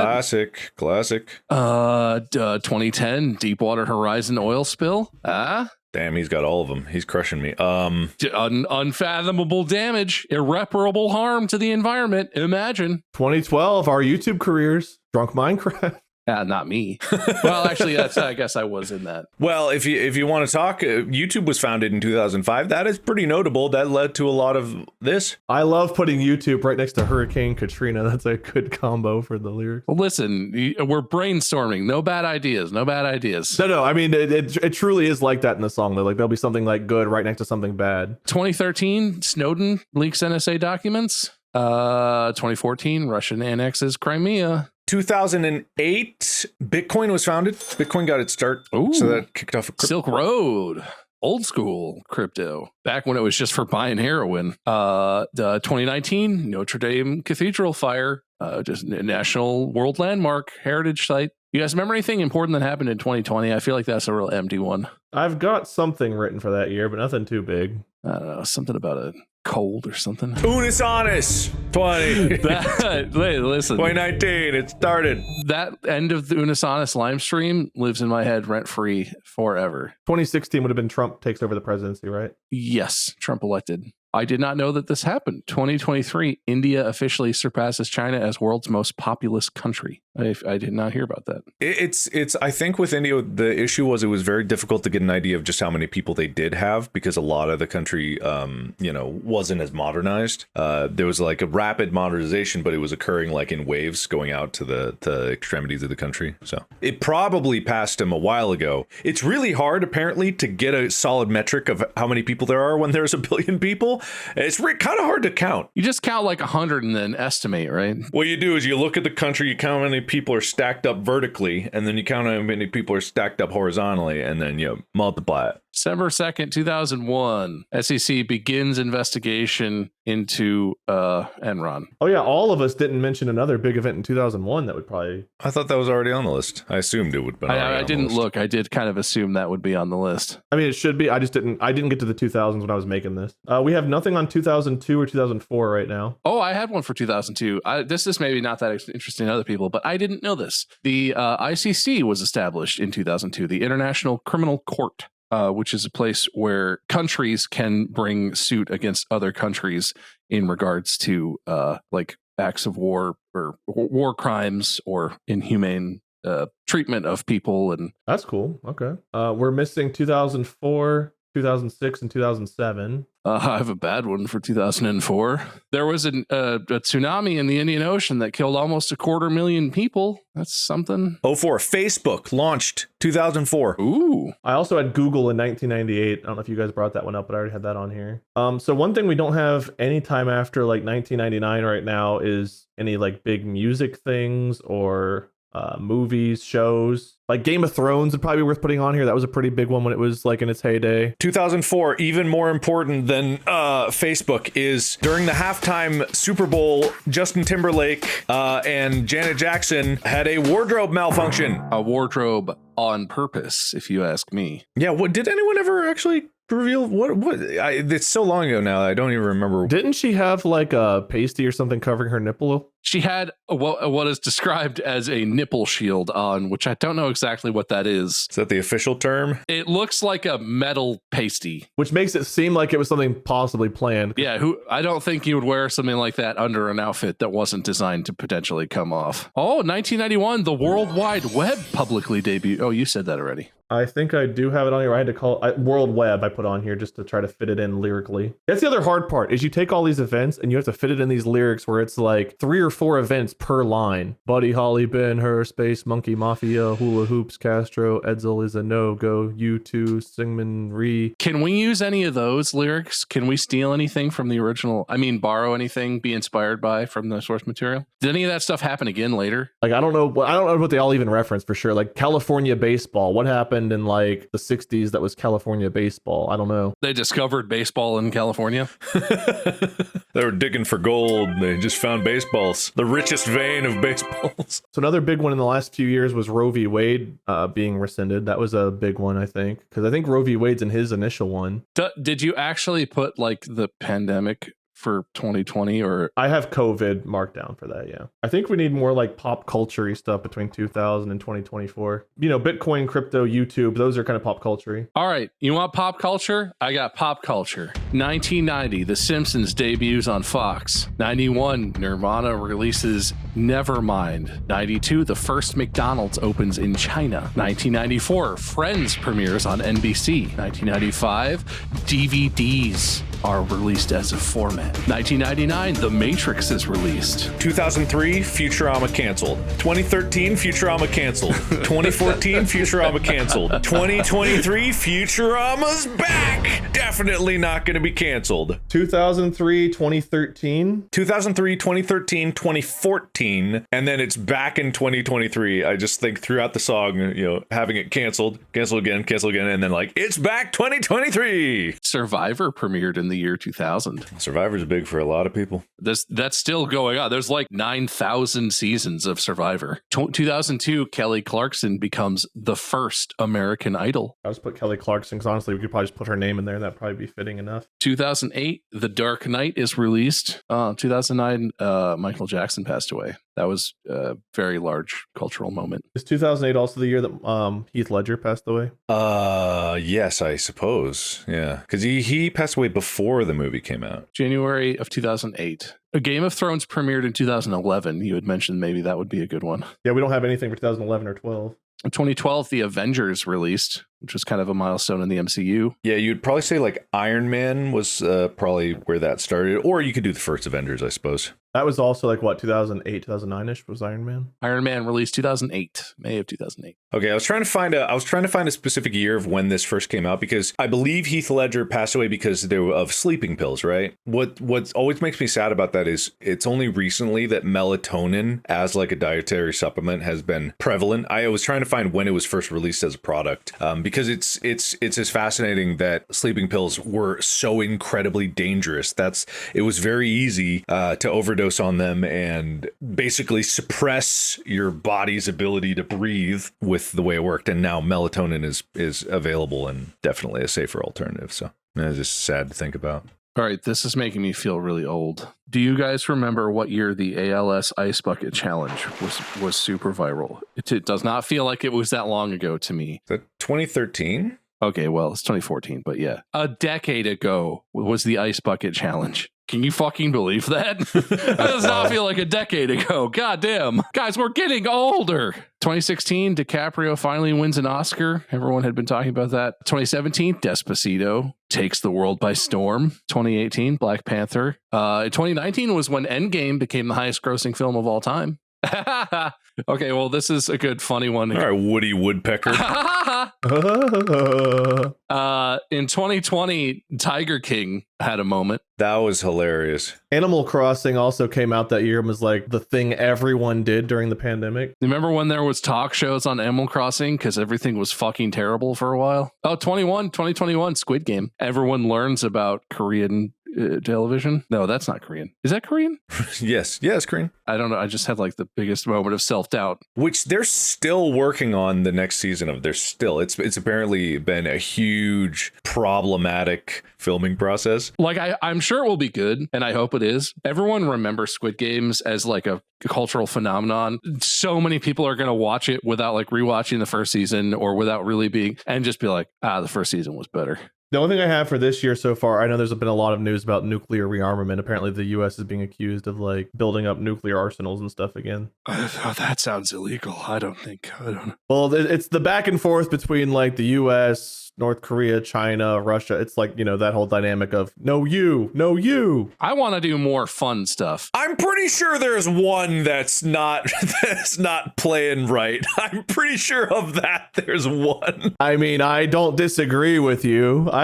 Classic. 2010 Deepwater Horizon oil spill. Damn, he's got all of them. He's crushing me. Unfathomable damage, irreparable harm to the environment. Imagine. 2012, our YouTube careers, Drunk Minecraft. Not me. Well, actually, I guess I was in that. Well, if you want to talk, YouTube was founded in 2005. That is pretty notable. That led to a lot of this. I love putting YouTube right next to Hurricane Katrina. That's a good combo for the lyrics. Well, listen, we're brainstorming. No bad ideas. No bad ideas. No. I mean, it truly is like that in the song, though. Like there'll be something like good right next to something bad. 2013, Snowden leaks NSA documents. 2014, Russian annexes Crimea. 2008, Bitcoin was founded. Bitcoin got its start. Ooh. So that kicked off a Silk Road. Old school crypto. Back when it was just for buying heroin. 2019, Notre Dame Cathedral fire. Just a national world landmark heritage site. You guys remember anything important that happened in 2020? I feel like that's a real empty one. I've got something written for that year, but nothing too big. I don't know, something about a cold or something. Unis Honest 20. Listen. 2019, it started. That end of the Unis Honest live stream lives in my head rent-free forever. 2016 would have been Trump takes over the presidency, right? Yes, Trump elected. I did not know that this happened. 2023, India officially surpasses China as world's most populous country. I did not hear about that. It's. I think with India, the issue was it was very difficult to get an idea of just how many people they did have because a lot of the country, wasn't as modernized. There was like a rapid modernization, but it was occurring like in waves going out to the extremities of the country. So it probably passed him a while ago. It's really hard, apparently, to get a solid metric of how many people there are when there's 1 billion people. It's kind of hard to count. You just count like 100 and then estimate, right? What you do is you look at the country, you count how many people are stacked up vertically, and then you count how many people are stacked up horizontally, and then you multiply it. December 2nd, 2001. SEC begins investigation into Enron. Oh yeah, all of us didn't mention another big event in 2001 that would probably... I thought that was already on the list. I assumed it would have been already I on didn't the list. look. I did kind of assume that would be on the list. I mean, it should be. I didn't get to the 2000s when I was making this. We have nothing on 2002 or 2004 right now. Oh, I had one for 2002. This is maybe not that interesting to other people, but I didn't know this. The ICC was established in 2002, the International Criminal Court. Which is a place where countries can bring suit against other countries in regards to like acts of war or war crimes or inhumane treatment of people. And that's cool. Okay. We're missing 2004, 2006, and 2007. I have a bad one for 2004. There was a tsunami in the Indian Ocean that killed almost 250,000 people. That's something. 04, Facebook launched 2004. Ooh. I also had Google in 1998. I don't know if you guys brought that one up, but I already had that on here. So one thing we don't have any time after like 1999 right now is any like big music things or movies, shows. Like Game of Thrones would probably be worth putting on here. That was a pretty big one when it was like in its heyday. 2004, even more important than Facebook, is during the halftime Super Bowl, Justin Timberlake and Janet Jackson had a wardrobe malfunction. A wardrobe on purpose, if you ask me. Yeah, what did anyone ever actually reveal it's so long ago now I don't even remember. Didn't she have like a pasty or something covering her nipple? She had what is described as a nipple shield on, which I don't know exactly what that is. Is that the official term? It looks like a metal pasty, which makes it seem like it was something possibly planned. Yeah, I don't think you would wear something like that under an outfit that wasn't designed to potentially come off. Oh, 1991, the World Wide Web publicly debuted. Oh, you said that already. I think I do have it on here. I had to call World Web. I put on here just to try to fit it in lyrically. That's the other hard part is you take all these events and you have to fit it in these lyrics where it's like 3 or 4 events per line. Buddy Holly, Ben Hur, Space Monkey, Mafia, Hula Hoops, Castro, Edsel is a no-go, U2, Singman, Ree. Can we use any of those lyrics? Can we steal anything from the original? I mean, borrow anything, be inspired by from the source material? Did any of that stuff happen again later? Like, I don't know what they all even reference for sure. Like California baseball. What happened in like the 60s that was California baseball? I don't know. They discovered baseball in California. They were digging for gold. They just found baseballs, the richest vein of baseballs. So another big one in the last few years was Roe v. Wade being rescinded. That was a big one, I think, because I think Roe v. Wade's in his initial one. Did you actually put like the pandemic for 2020, or I have COVID marked down for that? Yeah, I think we need more like pop culture-y stuff between 2000 and 2024. You know, Bitcoin, crypto, YouTube, those are kind of pop culture-y. All right, you want pop culture? I got pop culture. 1990, The Simpsons debuts on Fox. 91, Nirvana releases Nevermind. 92, the first McDonald's opens in China. 1994, Friends premieres on NBC. 1995, DVDs are released as a format. 1999, The Matrix is released. 2003, Futurama canceled. 2013, Futurama canceled. 2014, Futurama canceled. 2023, Futurama's back! Definitely not going to be canceled. 2003, 2013. 2003, 2013, 2014, and then it's back in 2023. I just think throughout the song, you know, having it canceled again, and then like, it's back 2023! Survivor premiered in the year 2000. Survivor's big for a lot of people. That's still going on. There's like 9,000 seasons of Survivor. 2002, Kelly Clarkson becomes the first American Idol. I just put Kelly Clarkson because honestly, we could probably just put her name in there. That'd probably be fitting enough. 2008, The Dark Knight is released. 2009, Michael Jackson passed away. That was a very large cultural moment. Is 2008 also the year that Heath Ledger passed away? Yes, I suppose. Yeah, because he passed away before the movie came out. January of 2008. A Game of Thrones premiered in 2011. You had mentioned maybe that would be a good one. Yeah, we don't have anything for 2011 or 12. In 2012, The Avengers released, which was kind of a milestone in the MCU. Yeah, you'd probably say like Iron Man was probably where that started, or you could do the first Avengers, I suppose. That was also like what, 2008, 2009-ish was Iron Man? Iron Man released 2008, May of 2008. Okay, I was trying to find a specific year of when this first came out, because I believe Heath Ledger passed away because of sleeping pills, right? What always makes me sad about that is it's only recently that melatonin as like a dietary supplement has been prevalent. I was trying to find when it was first released as a product, because it's as fascinating that sleeping pills were so incredibly dangerous. It was very easy to overdose on them and basically suppress your body's ability to breathe with the way it worked. And now melatonin is available and definitely a safer alternative. So it's just sad to think about. All right, this is making me feel really old. Do you guys remember what year the ALS Ice Bucket Challenge was super viral? It does not feel like it was that long ago to me. Is that 2013? Okay, well, it's 2014, but yeah. A decade ago was the Ice Bucket Challenge. Can you fucking believe that? That does not feel like a decade ago. God damn. Guys, we're getting older. 2016, DiCaprio finally wins an Oscar. Everyone had been talking about that. 2017, Despacito takes the world by storm. 2018, Black Panther. 2019 was when Endgame became the highest grossing film of all time. Okay, well, this is a good funny one. All right, Woody Woodpecker. In 2020, Tiger King had a moment. That was hilarious. Animal Crossing also came out that year and was like the thing everyone did during the pandemic. Remember when there was talk shows on Animal Crossing because everything was fucking terrible for a while? Oh, 2021, Squid Game. Everyone learns about Korean television. No, that's not Korean. Is that Korean? Yes, Korean. I don't know. I just had like the biggest moment of self-doubt. Which they're still working on the next season of. It's apparently been a huge problematic filming process. Like I'm sure it will be good, and I hope it is. Everyone remembers Squid Games as like a cultural phenomenon. So many people are going to watch it without like rewatching the first season or without really being, and just be like, the first season was better. The only thing I have for this year so far, I know there's been a lot of news about nuclear rearmament. Apparently the US is being accused of like building up nuclear arsenals and stuff again. That sounds illegal. I don't know. Well, it's the back and forth between like the US, North Korea, China, Russia. It's like, that whole dynamic of no you. I want to do more fun stuff. I'm pretty sure there's one that's not playing right. I'm pretty sure of that. There's one. I mean, I don't disagree with you.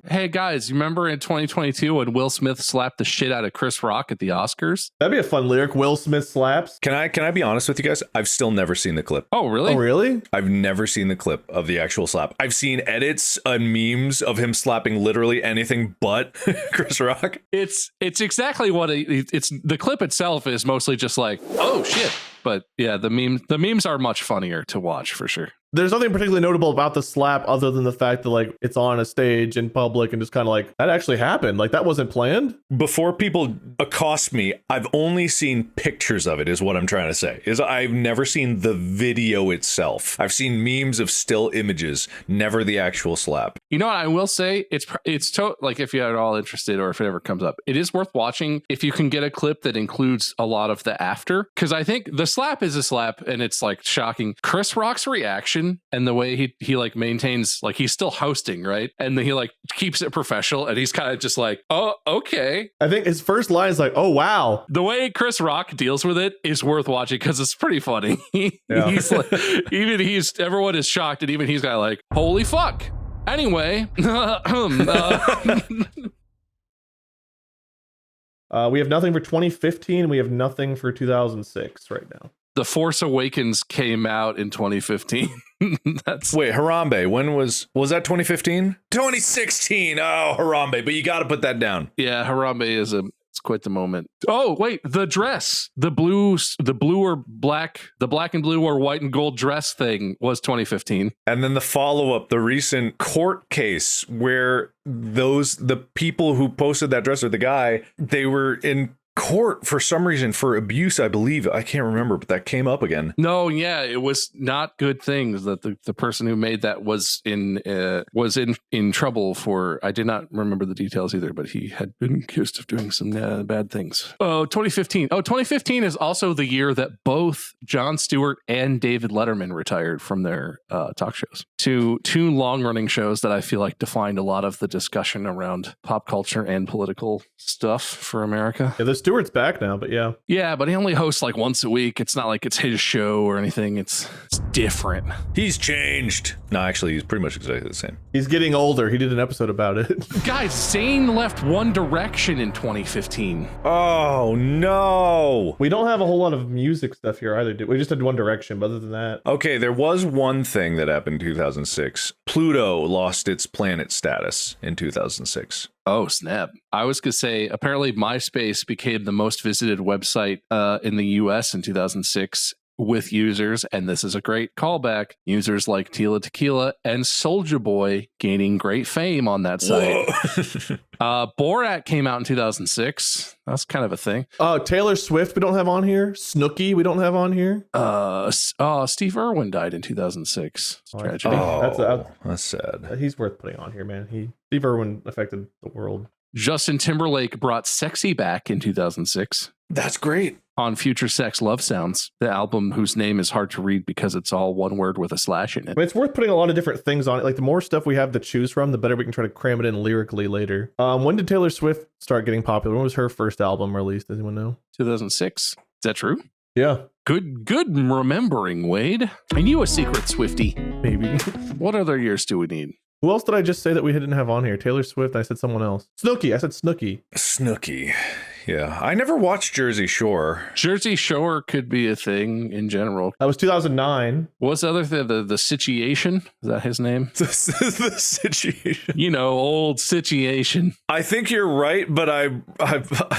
Hey guys, you remember in 2022 when Will Smith slapped the shit out of Chris Rock at the Oscars? That'd be a fun lyric. Will Smith slaps. Can I be honest with you guys? I've still never seen the clip. Oh, really? I've never seen the clip of the actual slap. I've seen edits and memes of him slapping literally anything but Chris Rock. It's exactly what it's. The clip itself is mostly just like, oh shit. But yeah, the memes are much funnier to watch for sure. There's nothing particularly notable about the slap other than the fact that like it's on a stage in public and just kind of like that actually happened. Like that wasn't planned. Before people accost me, I've only seen pictures of it is what I'm trying to say. I've never seen the video itself. I've seen memes of still images, never the actual slap. You know what I will say? It's like if you're at all interested or if it ever comes up, it is worth watching if you can get a clip that includes a lot of the after. Because I think the slap is a slap and it's like shocking. Chris Rock's reaction and the way he like maintains, like he's still hosting, right? And then he like keeps it professional and he's kind of just like, oh, okay. I think his first line is like, oh, wow. The way Chris Rock deals with it is worth watching because it's pretty funny. Yeah. He's like, everyone is shocked and even he's got like, holy fuck. Anyway, We have nothing for 2015. We have nothing for 2006 right now. The Force Awakens came out in 2015. Wait, Harambe, when was that 2015? 2016. Oh, Harambe, but you got to put that down. Yeah, Harambe it's quite the moment. Oh, wait, the dress, the black and blue or white and gold dress thing was 2015. And then the follow-up, the recent court case where the people who posted that dress or the guy, they were in court for some reason for abuse, I believe. I can't remember, but that came up again. No, yeah, it was not good things that the person who made that was in trouble for. I did not remember the details either, but he had been accused of doing some bad things. Oh, 2015. Oh, 2015 is also the year that both Jon Stewart and David Letterman retired from their talk shows. Two long-running shows that I feel like defined a lot of the discussion around pop culture and political stuff for America. Yeah, those Stewart's back now, but yeah. Yeah, but he only hosts like once a week. It's not like it's his show or anything. It's different. He's changed. No, actually, he's pretty much exactly the same. He's getting older. He did an episode about it. Guys, Zayn left One Direction in 2015. Oh, no. We don't have a whole lot of music stuff here either. We just had One Direction, but other than that. Okay, there was one thing that happened in 2006. Pluto lost its planet status in 2006. Oh, snap. I was going to say, apparently MySpace became the most visited website in the US in 2006 with users, and this is a great callback, users like Tila Tequila and Soulja Boy gaining great fame on that site. Borat came out in 2006. That's kind of a thing. Taylor Swift we don't have on here. Snooki we don't have on here. Steve Irwin died in 2006. Tragedy. That's sad. He's worth putting on here, man. Steve Irwin affected the world. Justin Timberlake brought Sexy back in 2006. That's great. On Future Sex Love Sounds, the album whose name is hard to read because it's all one word with a slash in it. But it's worth putting a lot of different things on it. Like the more stuff we have to choose from, the better we can try to cram it in lyrically later. When did Taylor Swift start getting popular? When was her first album released? Does anyone know? 2006. Is that true? Yeah. Good remembering, Wade. I knew a secret Swiftie. Maybe. What other years do we need? Who else did I just say that we didn't have on here? Taylor Swift. I said someone else. Snooki. I said Snooki. Snooki. Yeah. I never watched Jersey Shore. Jersey Shore could be a thing in general. That was 2009. What's the other thing? The Situation? Is that his name? The Situation. You know, old Situation. I think you're right, but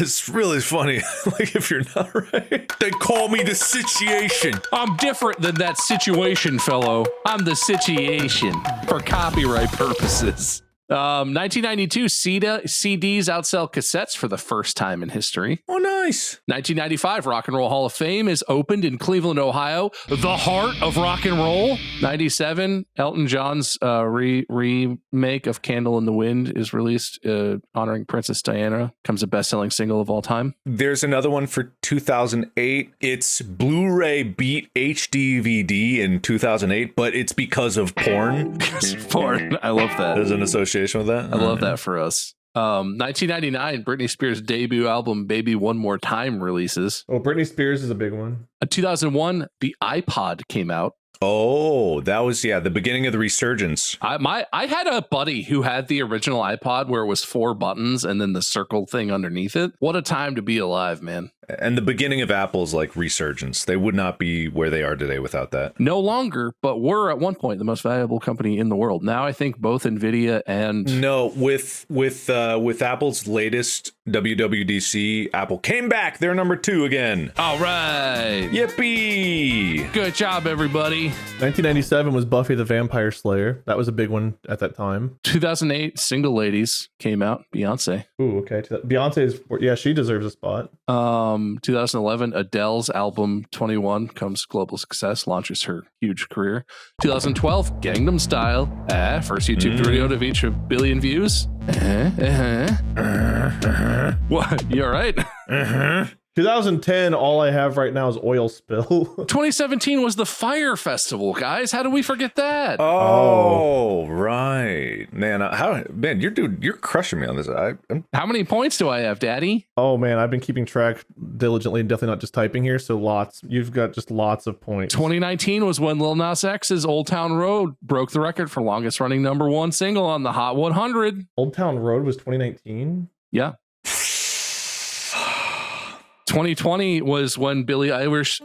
it's really funny. Like if you're not right, they call me the Situation. I'm different than that Situation, fellow. I'm the Situation for copyright purposes. 1992, CDs outsell cassettes for the first time in history. Oh, nice. 1995, Rock and Roll Hall of Fame is opened in Cleveland, Ohio, the heart of rock and roll. 97, Elton John's remake of Candle in the Wind is released, honoring Princess Diana. Becomes a best-selling single of all time. There's another one for 2008. It's Blu-ray beat HDVD in 2008, but it's because of porn. Because of porn. I love that. There's an association with that. I love that for us. 1999, Britney Spears' debut album "Baby One More Time" releases. Oh, Britney Spears is a big one. 2001, the iPod came out. Oh, that was, the beginning of the resurgence. I had a buddy who had the original iPod where it was 4 buttons and then the circle thing underneath it. What a time to be alive, man. And the beginning of Apple's like resurgence. They would not be where they are today without that. No longer, but were at one point the most valuable company in the world. Now I think both Nvidia and with Apple's latest WWDC, Apple came back. They're number 2 again. All right. Yippee. Good job, everybody. 1997 was Buffy the Vampire Slayer. That was a big one at that time. 2008, Single Ladies came out. Beyonce. Ooh, okay. She deserves a spot. 2011, Adele's album 21 comes global success, launches her huge career. 2012, Gangnam Style, first YouTube video to reach 1 billion views. What? You all right? 2010, all I have right now is Oil Spill. 2017 was the Fire Festival, guys. How did we forget that? Oh, right. Man, you're crushing me on this. How many points do I have, Daddy? Oh, man, I've been keeping track diligently and definitely not just typing here, so lots. You've got just lots of points. 2019 was when Lil Nas X's Old Town Road broke the record for longest running #1 single on the Hot 100. Old Town Road was 2019? Yeah. 2020 was when Billie Eilish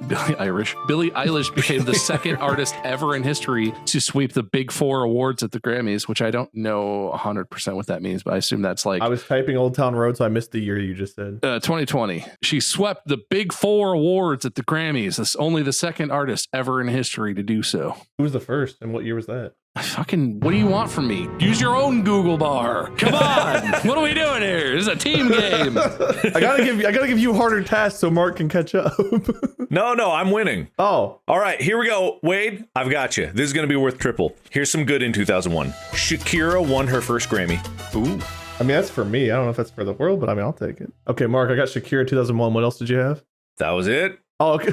became the second artist ever in history to sweep the Big 4 awards at the Grammys, which I don't know 100% what that means, but I assume that's like... I was typing Old Town Road, so I missed the year you just said. 2020. She swept the Big 4 awards at the Grammys. That's only the second artist ever in history to do so. Who was the first, and what year was that? What do you want from me? Use your own Google bar. Come on. What are we doing here? This is a team game. I gotta give you harder tasks so Mark can catch up. No, I'm winning. Oh. All right, here we go. Wade, I've got you. This is going to be worth triple. Here's some good in 2001. Shakira won her first Grammy. Ooh. I mean, that's for me. I don't know if that's for the world, but I mean, I'll take it. Okay, Mark, I got Shakira 2001. What else did you have? That was it. Oh, okay.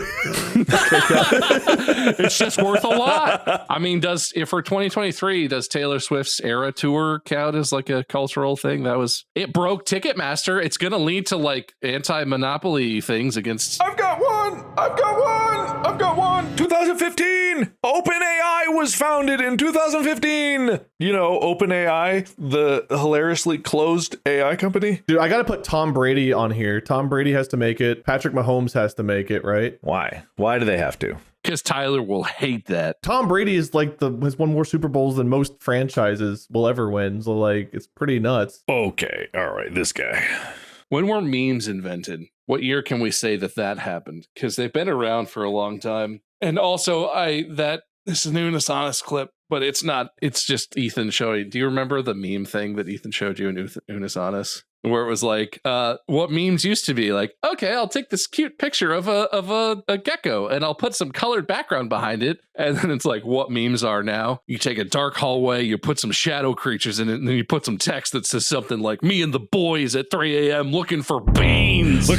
It's just worth a lot. I mean, if for 2023, does Taylor Swift's Era Tour count as like a cultural thing? It broke Ticketmaster. It's going to lead to like anti-monopoly things against. I've got one. 2015. OpenAI was founded in 2015. You know, OpenAI, the hilariously closed AI company. Dude, I got to put Tom Brady on here. Tom Brady has to make it. Patrick Mahomes has to make it, right? Why? Why do they have to? Because Tyler will hate that. Tom Brady is like has won more Super Bowls than most franchises will ever win. So like, it's pretty nuts. Okay. All right. This guy. When were memes invented? What year can we say that happened? Because they've been around for a long time. And also, this is an Unis Honest clip, but it's not. It's just Ethan showing. Do you remember the meme thing that Ethan showed you in Unis Honest? Where it was like, what memes used to be like, okay, I'll take this cute picture of a gecko and I'll put some colored background behind it. And then it's like, what memes are now? You take a dark hallway, you put some shadow creatures in it, and then you put some text that says something like, me and the boys at 3 a.m. looking for beans. Yeah,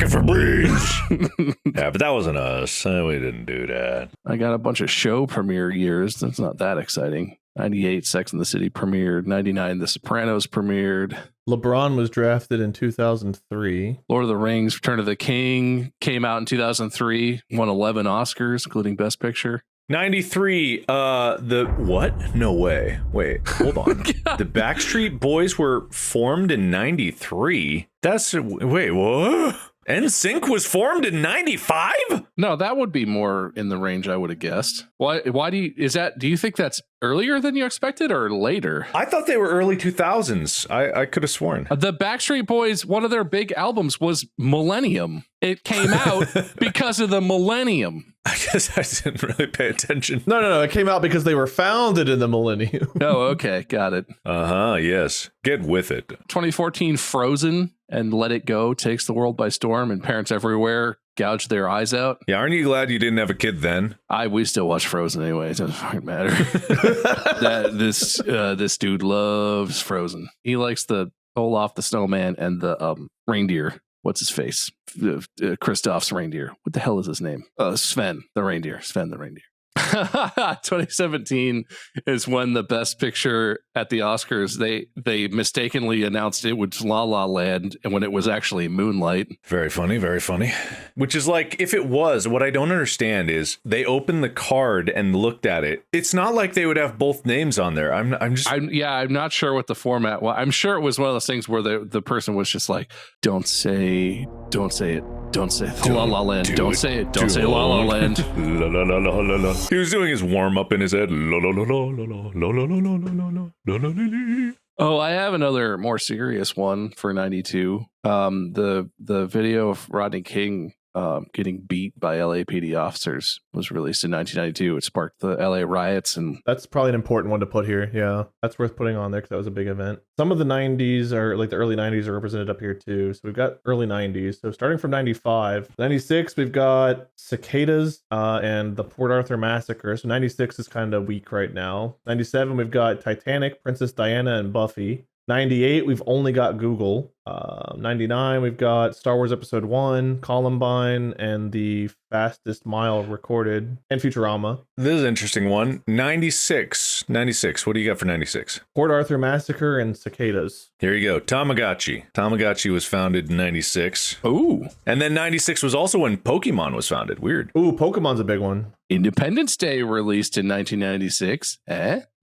but that wasn't us. We didn't do that. I got a bunch of show premiere years. That's not that exciting. 98, Sex and the City premiered. 99, The Sopranos premiered. LeBron was drafted in 2003. Lord of the Rings, Return of the King came out in 2003. Won 11 Oscars, including Best Picture. 93, what? No way. Wait, hold on. The Backstreet Boys were formed in 93? Wait, what? NSYNC was formed in 95? No, that would be more in the range I would have guessed. Why do you think that's earlier than you expected or later? I thought they were early 2000s. I could have sworn. The Backstreet Boys, one of their big albums was Millennium. It came out because of the Millennium. I guess I didn't really pay attention. No. It came out because they were founded in the millennium. Oh, okay. Got it. Yes. Get with it. 2014 Frozen and Let It Go takes the world by storm, and parents everywhere gouge their eyes out. Yeah, aren't you glad you didn't have a kid then? We still watch Frozen anyway. It doesn't fucking matter. This dude loves Frozen. He likes the Olaf the snowman and the reindeer. What's his face? Kristoff's reindeer. What the hell is his name? Sven the reindeer. 2017 is when the Best Picture at the Oscars, they mistakenly announced it was La La Land, and when it was actually Moonlight. Very funny, very funny. Which is like, if it was, what I don't understand is they opened the card and looked at it. It's not like they would have both names on there. I'm not sure what the format was. I'm sure it was one of those things where the person was just like, don't say it. Don't say La La Land. Don't say it. Don't say La La Land. La la la la la la. He was doing his warm up in his head. La la la la la la la la la la la la. Oh, I have another more serious one for 92. The video of Rodney King getting beat by LAPD officers was released in 1992. It sparked the LA riots, and that's probably an important one to put here. Yeah, that's worth putting on there because that was a big event. Some of the 90s are like the early 90s are represented up here too. So we've got early 90s. So starting from 95, 96, we've got Cicadas and the Port Arthur Massacre. So 96 is kind of weak right now. 97, we've got Titanic, Princess Diana, and Buffy. 98, we've only got Google. 99, we've got Star Wars Episode 1, Columbine, and the Fastest Mile Recorded, and Futurama. This is an interesting one. 96. What do you got for 96? Port Arthur Massacre and Cicadas. Here you go. Tamagotchi. Tamagotchi was founded in 96. Ooh. And then 96 was also when Pokemon was founded. Weird. Ooh, Pokemon's a big one. Independence Day released in 1996.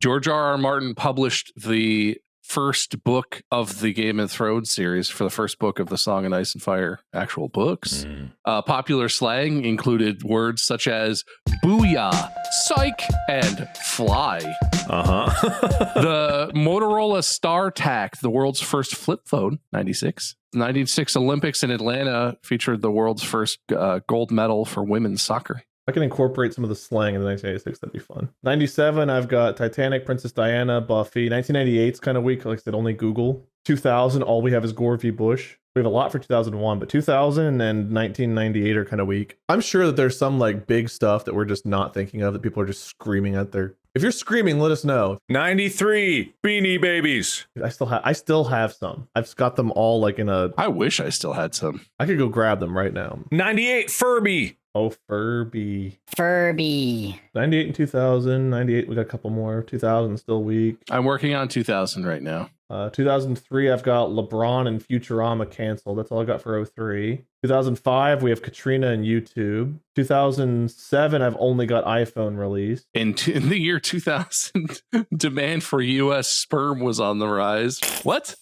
George R.R. Martin published the first book of the Game of Thrones series for the first book of the Song of Ice and Fire actual books. Popular slang included words such as booyah, psych, and fly. The Motorola StarTAC, the world's first flip phone, 96. 96 Olympics in Atlanta featured the world's first gold medal for women's soccer. I can incorporate some of the slang in the 1986. That'd be fun. 97, I've got Titanic, Princess Diana, Buffy. 1998 is kind of weak. Like I said, only Google. 2000, all we have is Gore v. Bush. We have a lot for 2001, but 2000 and 1998 are kind of weak. I'm sure that there's some like big stuff that we're just not thinking of that people are just screaming at their... If you're screaming, let us know. 93, Beanie Babies. I still have some. I've got them all like in a... I wish I still had some. I could go grab them right now. 98, Furby. Oh, Furby. Furby. 98 and 2000. 98, we got a couple more. 2000 still weak. I'm working on 2000 right now. 2003, I've got LeBron and Futurama canceled. That's all I got for 03. 2005, we have Katrina and YouTube. 2007, I've only got iPhone released. In the year 2000, demand for U.S. sperm was on the rise. What?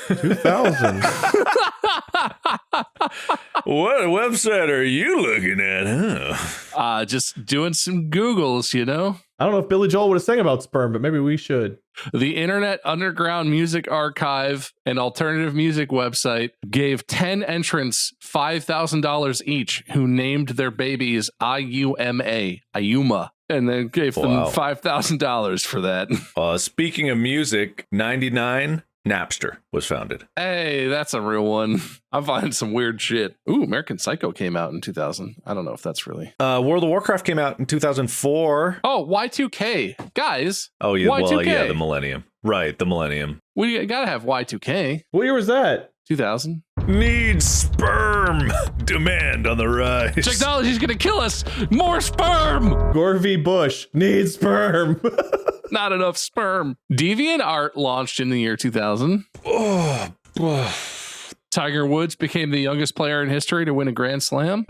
2000. What website are you looking at, huh? Just doing some Googles, you know? I don't know if Billy Joel would have sang about sperm, but maybe we should. The Internet Underground Music Archive, an alternative music website, gave 10 entrants $5,000 each who named their babies Ayuma, and then gave them $5,000 for that. Speaking of music, 99, Napster was founded. Hey, that's a real one. I'm finding some weird shit. Ooh, American Psycho came out in 2000. I don't know if that's really. World of Warcraft came out in 2004. Oh, Y2K. Guys. Oh, yeah. Y2K. Well, yeah, the millennium. Right, the millennium. We gotta have Y2K. What year was that? 2000. Need sperm. Demand on the rise. Technology's gonna kill us. More sperm. Gore v. Bush. Need sperm. Not enough sperm. DeviantArt launched in the year 2000. Tiger Woods became the youngest player in history to win a Grand Slam.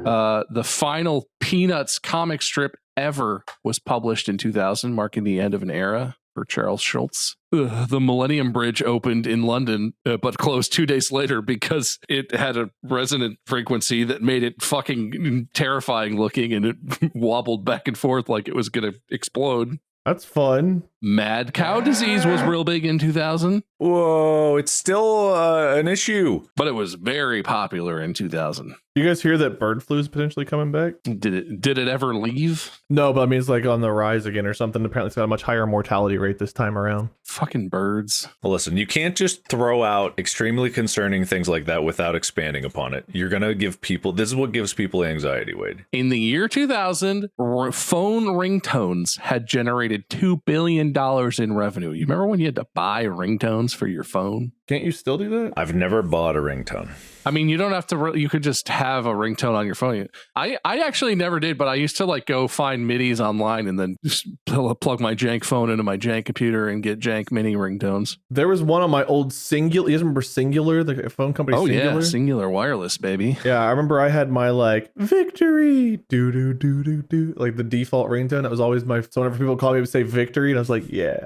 The final Peanuts comic strip ever was published in 2000, marking the end of an era for Charles Schultz. The Millennium Bridge opened in London, but closed 2 days later because it had a resonant frequency that made it fucking terrifying looking, and it wobbled back and forth like it was going to explode. That's fun. Mad cow disease was real big in 2000. Whoa, it's still an issue. But it was very popular in 2000. You guys hear that bird flu is potentially coming back? Did it ever leave? No, but I mean, it's like on the rise again or something. Apparently, it's got a much higher mortality rate this time around. Fucking birds. Well, listen, you can't just throw out extremely concerning things like that without expanding upon it. You're going to give people, this is what gives people anxiety, Wade. In the year 2000, phone ringtones had generated $2 billion in revenue. You remember when you had to buy ringtones for your phone? Can't you still do that? I've never bought a ringtone. I mean, you don't have to, you could just have a ringtone on your phone. I actually never did, but I used to like go find MIDIs online and then just plug my jank phone into my jank computer and get jank mini ringtones. There was one on my old Singular. You guys remember Singular, the phone company? Singular? Yeah, Singular Wireless, baby. Yeah, I remember I had my like victory, do do do do do, like the default ringtone. That was always my. So whenever people call me, I would say victory, and I was like, yeah.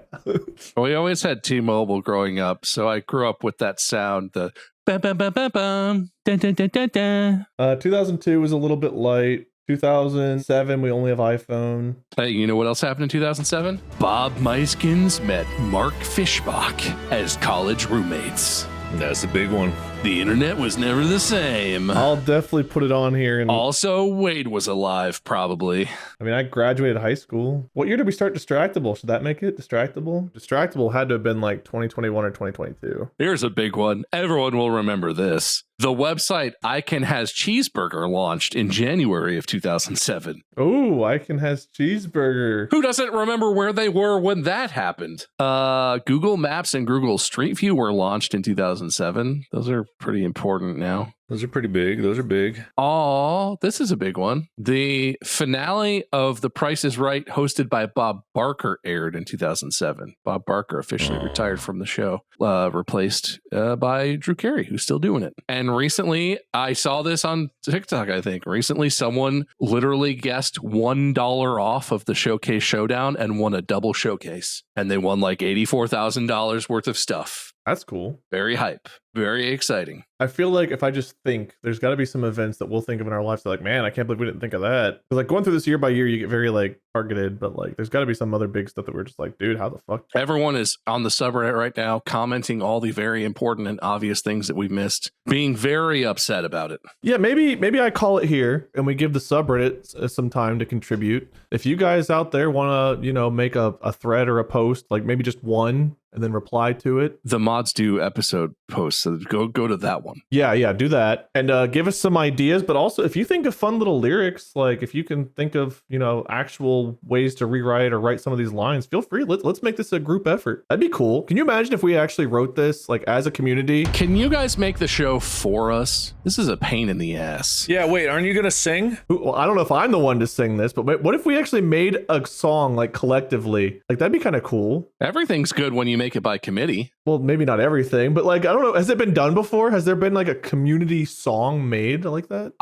We always had T-Mobile growing up, so I grew up with that sound. The bum, bum, bum, bum, bum, dun, dun, dun, dun, dun. 2002 was a little bit light. 2007, we only have iPhone. Hey, you know what else happened in 2007? Bob Meiskens met Mark Fishbach as college roommates. That's a big one. The internet was never the same. I'll definitely put it on here. And Also, Wade was alive, probably. I mean, I graduated high school. What year did we start Distractible? Should that make it Distractible? Distractible had to have been like 2021 or 2022. Here's a big one. Everyone will remember this. The website I Can Has Cheeseburger launched in January of 2007. Oh, I Can Has Cheeseburger. Who doesn't remember where they were when that happened? Google Maps and Google Street View were launched in 2007. Those are pretty important now. Those are pretty big. Those are big. Oh, this is a big one. The finale of The Price is Right, hosted by Bob Barker, aired in 2007. Bob Barker officially retired from the show, replaced by Drew Carey, who's still doing it. And recently, I saw this on TikTok, I think. Recently, someone literally guessed $1 off of the Showcase Showdown and won a double showcase. And they won like $84,000 worth of stuff. That's cool. Very hype. Very exciting. I feel like if I just think, there's got to be some events that we'll think of in our lives that like, man, I can't believe we didn't think of that. But like going through this year by year, you get very like targeted, but like there's got to be some other big stuff that we're just like, dude, how the fuck? Everyone is on the subreddit right now commenting all the very important and obvious things that we missed, being very upset about it. Yeah, maybe I call it here and we give the subreddit some time to contribute. If you guys out there want to, make a thread or a post, like maybe just one, and then reply to it. The mods do episode posts So go to that one. Yeah, do that. And give us some ideas, but also if you think of fun little lyrics, like if you can think of, actual ways to rewrite or write some of these lines, feel free. Let's make this a group effort. That'd be cool. Can you imagine if we actually wrote this like as a community? Can you guys make the show for us? This is a pain in the ass. Yeah, wait, aren't you gonna sing? Well, I don't know if I'm the one to sing this, but what if we actually made a song like collectively? Like that'd be kind of cool. Everything's good when you make it by committee. Well, maybe not everything, but like I don't know. Has it been done before? Has there been like a community song made like that?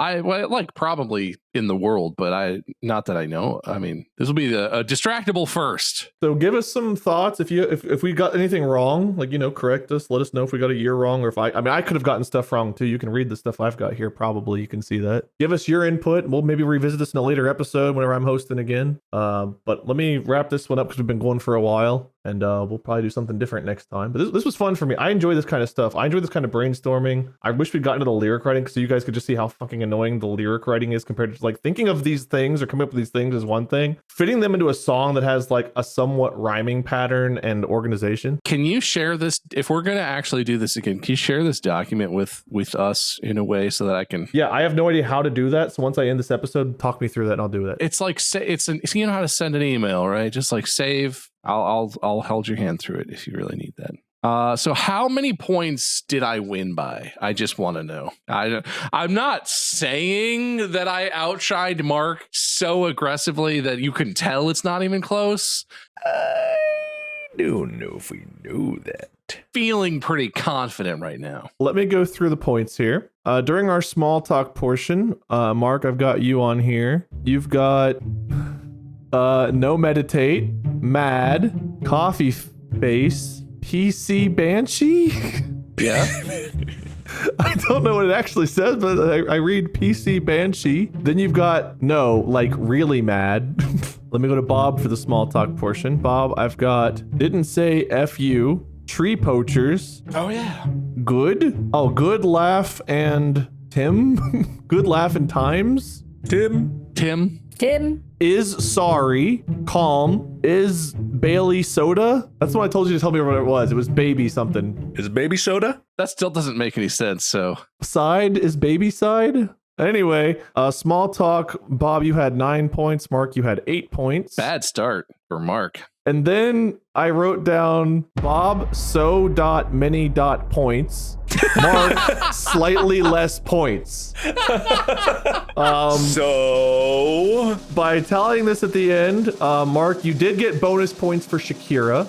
Probably in the world, but not that I know. I mean, this will be a Distractible first. So give us some thoughts. If we got anything wrong, like correct us. Let us know if we got a year wrong, or if I could have gotten stuff wrong too. You can read the stuff I've got here. Probably you can see that. Give us your input. We'll maybe revisit this in a later episode whenever I'm hosting again. But let me wrap this one up because we've been going for a while. And we'll probably do something different next time. But this was fun for me. I enjoy this kind of stuff. I enjoy this kind of brainstorming. I wish we'd gotten into the lyric writing so you guys could just see how fucking annoying the lyric writing is compared to like thinking of these things or coming up with these things is one thing. Fitting them into a song that has like a somewhat rhyming pattern and organization. Can you share this? If we're going to actually do this again, can you share this document with us in a way so that I can? Yeah, I have no idea how to do that. So once I end this episode, talk me through that and I'll do that. It's like, you know how to send an email, right? Just like save. I'll hold your hand through it if you really need that. So how many points did I win by? I just want to know. I'm not saying that I outshined Mark so aggressively that you can tell it's not even close. I don't know if we know that. Feeling pretty confident right now. Let me go through the points here. During our small talk portion, Mark, I've got you on here. You've got no meditate, mad, coffee face, PC Banshee? Yeah. I don't know what it actually says, but I read PC Banshee. Then you've got no, like really mad. Let me go to Bob for the small talk portion. Bob, I've got didn't say F you, tree poachers. Oh, yeah. Good. Oh, good laugh and Tim. Good laugh and times. Tim. Is sorry, calm, is Bailey soda? That's what I told you to tell me what it was. It was baby something. Is it baby soda? That still doesn't make any sense, so. Side is baby side? Anyway, small talk. Bob, you had 9 points. Mark, you had 8 points. Bad start for Mark. And then I wrote down Bob many points. Mark slightly less points. So by tallying this at the end, Mark, you did get bonus points for Shakira.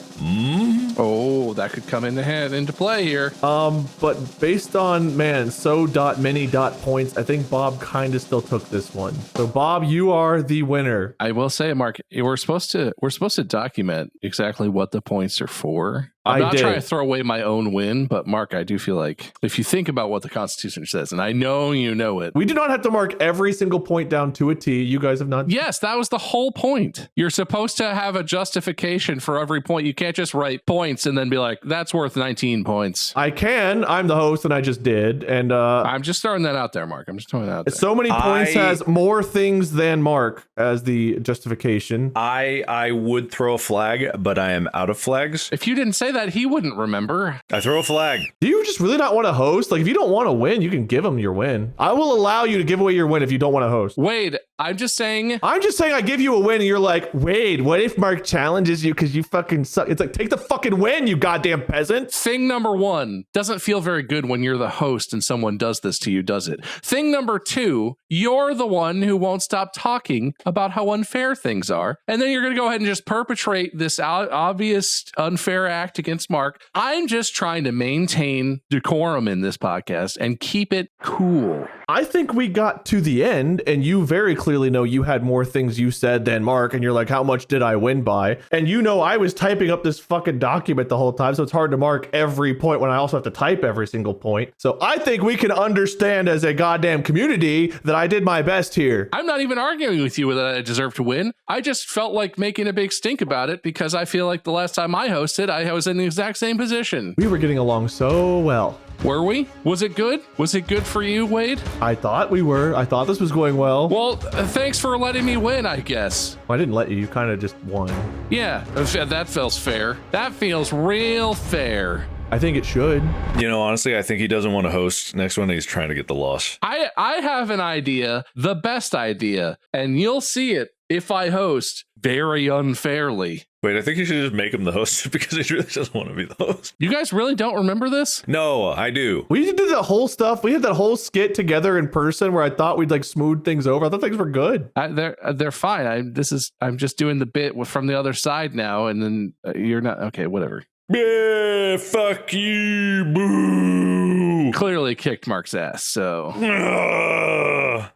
Oh, that could come into play here. But based on many points, I think Bob kind of still took this one. So Bob, you are the winner. I will say, Mark, we're supposed to document exactly what the points are for. I'm not trying to throw away my own win, but Mark, I do feel like if you think about what the Constitution says, and I know you know it. We do not have to mark every single point down to a T. You guys have not. Yes, that was the whole point. You're supposed to have a justification for every point. You can't just write points and then be like, that's worth 19 points. I can. I'm the host and I just did. And I'm just throwing that out there, Mark. I'm just throwing that out there. So many points has more things than Mark as the justification. I would throw a flag, but I am out of flags. If you didn't say that, he wouldn't remember. I throw a flag. Do you just really not want to host? Like, if you don't want to win, you can give him your win. I will allow you to give away your win if you don't want to host. Wade, I'm just saying I give you a win and you're like, Wade, what if Mark challenges you because you fucking suck? It's like, take the fucking win, you goddamn peasant. Thing number one, doesn't feel very good when you're the host and someone does this to you, does it? Thing number two, you're the one who won't stop talking about how unfair things are. And then you're going to go ahead and just perpetrate this obvious unfair act against Mark. I'm just trying to maintain decorum in this podcast and keep it cool. I think we got to the end and you very clearly know you had more things you said than Mark, and you're like, how much did I win by? And you know I was typing up this fucking document the whole time, so it's hard to mark every point when I also have to type every single point. So I think we can understand as a goddamn community that I did my best here. I'm not even arguing with you that I deserve to win. I just felt like making a big stink about it because I feel like the last time I hosted, I was in the exact same position. We were getting along so well. Were we? Was it good? Was it good for you, Wade? I thought we were. I thought this was going well. Well, thanks for letting me win, I guess. I didn't let you. You kind of just won. Yeah, that feels fair. That feels real fair. I think it should. You know, honestly, I think he doesn't want to host next one. He's trying to get the loss. I have an idea, the best idea, and you'll see it if I host very unfairly. Wait, I think you should just make him the host because he really doesn't want to be the host. You guys really don't remember this? No, I do. We did that whole stuff. We had that whole skit together in person where I thought we'd like smooth things over. I thought things were good. They're fine. I'm just doing the bit from the other side now, and then you're not okay. Whatever. Yeah, fuck you, boo. Clearly kicked Mark's ass. So.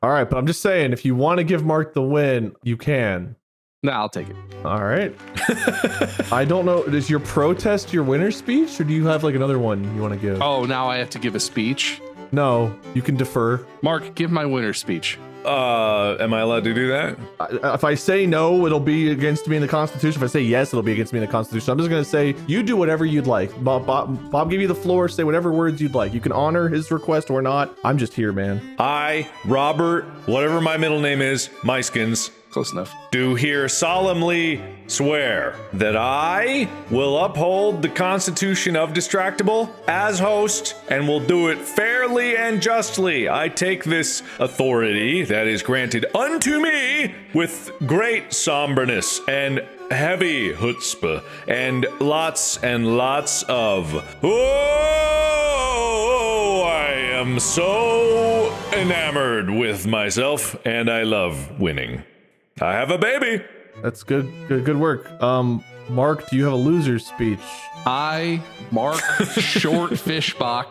All right, but I'm just saying, if you want to give Mark the win, you can. Nah, I'll take it. All right. I don't know. Is your protest your winner's speech, or do you have like another one you want to give? Oh, now I have to give a speech? No, you can defer. Mark, give my winner's speech. Am I allowed to do that? If I say no, it'll be against me in the Constitution. If I say yes, it'll be against me in the Constitution. I'm just going to say, you do whatever you'd like. Bob give you the floor. Say whatever words you'd like. You can honor his request or not. I'm just here, man. I, Robert, whatever my middle name is, Myskins, Close enough. do here solemnly swear that I will uphold the Constitution of Distractible as host and will do it fairly and justly. I take this authority that is granted unto me with great somberness and heavy chutzpah and lots of I am so enamored with myself and I love winning. I have a baby. That's good work. Mark, do you have a loser's speech? I, Mark Short Fishbach,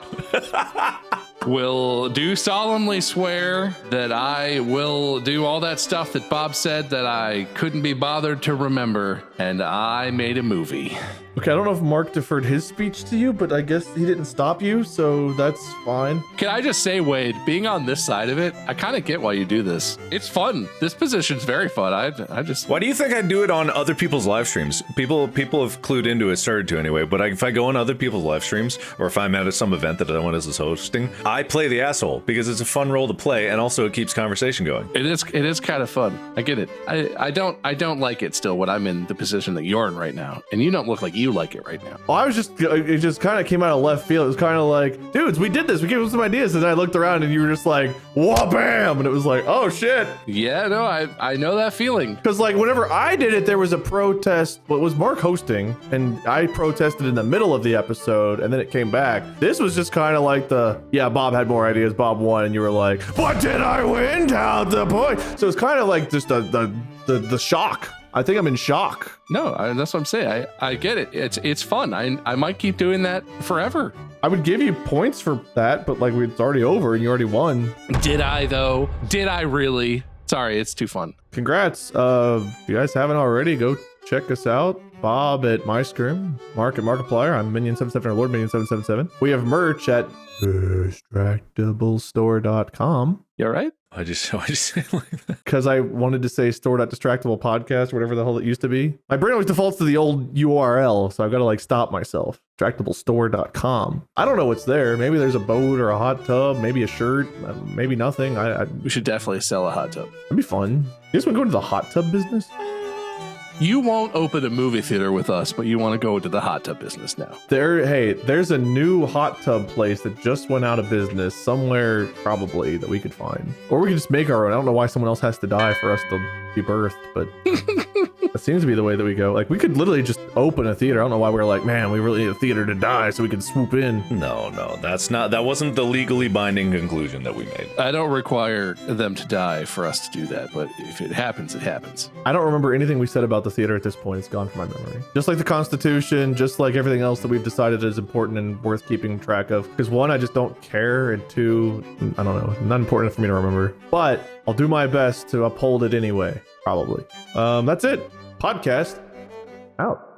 will do solemnly swear that I will do all that stuff that Bob said that I couldn't be bothered to remember, and I made a movie. Okay, I don't know if Mark deferred his speech to you, but I guess he didn't stop you, so that's fine. Can I just say, Wade, being on this side of it, I kind of get why you do this. It's fun. This position's very fun. I just... Why do you think I do it on other people's live streams? People have clued into it, started to anyway, but if I go on other people's live streams, or if I'm at some event that I want as hosting, I play the asshole because it's a fun role to play, and also it keeps conversation going. It is kind of fun. I get it. I don't like it still when I'm in the position that you're in right now, and you don't look like you like it right now. Well, it just kind of came out of left field. It was kind of like, dudes, we did this. We gave them some ideas. And then I looked around and you were just like, whoa, bam. And it was like, oh, shit. Yeah, no, I know that feeling. Because like whenever I did it, there was a protest. Well, it was Mark hosting and I protested in the middle of the episode and then it came back. This was just kind of like Bob had more ideas. Bob won. And you were like, but did I win? Down the point. So it's kind of like just the shock. I think I'm in shock. No, that's what I'm saying. I get it. It's fun. I might keep doing that forever. I would give you points for that, but like it's already over and you already won. Did I though? Did I really? Sorry, it's too fun. Congrats. If you guys haven't already, go check us out. Bob at MyScrim, Mark at Markiplier. I'm Minion77 or Lord Minion777. We have merch at distractiblestore.com. You all right? I just say it like that. Because I wanted to say store.distractable podcast, whatever the hell it used to be. My brain always defaults to the old URL, so I've got to like stop myself. Distractiblestore.com. I don't know what's there. Maybe there's a boat or a hot tub, maybe a shirt, maybe nothing. We should definitely sell a hot tub. That'd be fun. You guys want to go into the hot tub business? You won't open a movie theater with us, but you want to go into the hot tub business now. There's a new hot tub place that just went out of business somewhere probably that we could find. Or we could just make our own. I don't know why someone else has to die for us to be birthed, but that seems to be the way that we go. Like we could literally just open a theater. I don't know why we're like, man, we really need a theater to die so we can swoop in. No, that wasn't the legally binding conclusion that we made. I don't require them to die for us to do that, but if it happens, it happens. I don't remember anything we said about the theater at this point. It's gone from my memory. Just like the Constitution, just like everything else that we've decided is important and worth keeping track of. Because one, I just don't care, and two, I don't know, not important for me to remember. But I'll do my best to uphold it anyway, probably. That's it. Podcast out.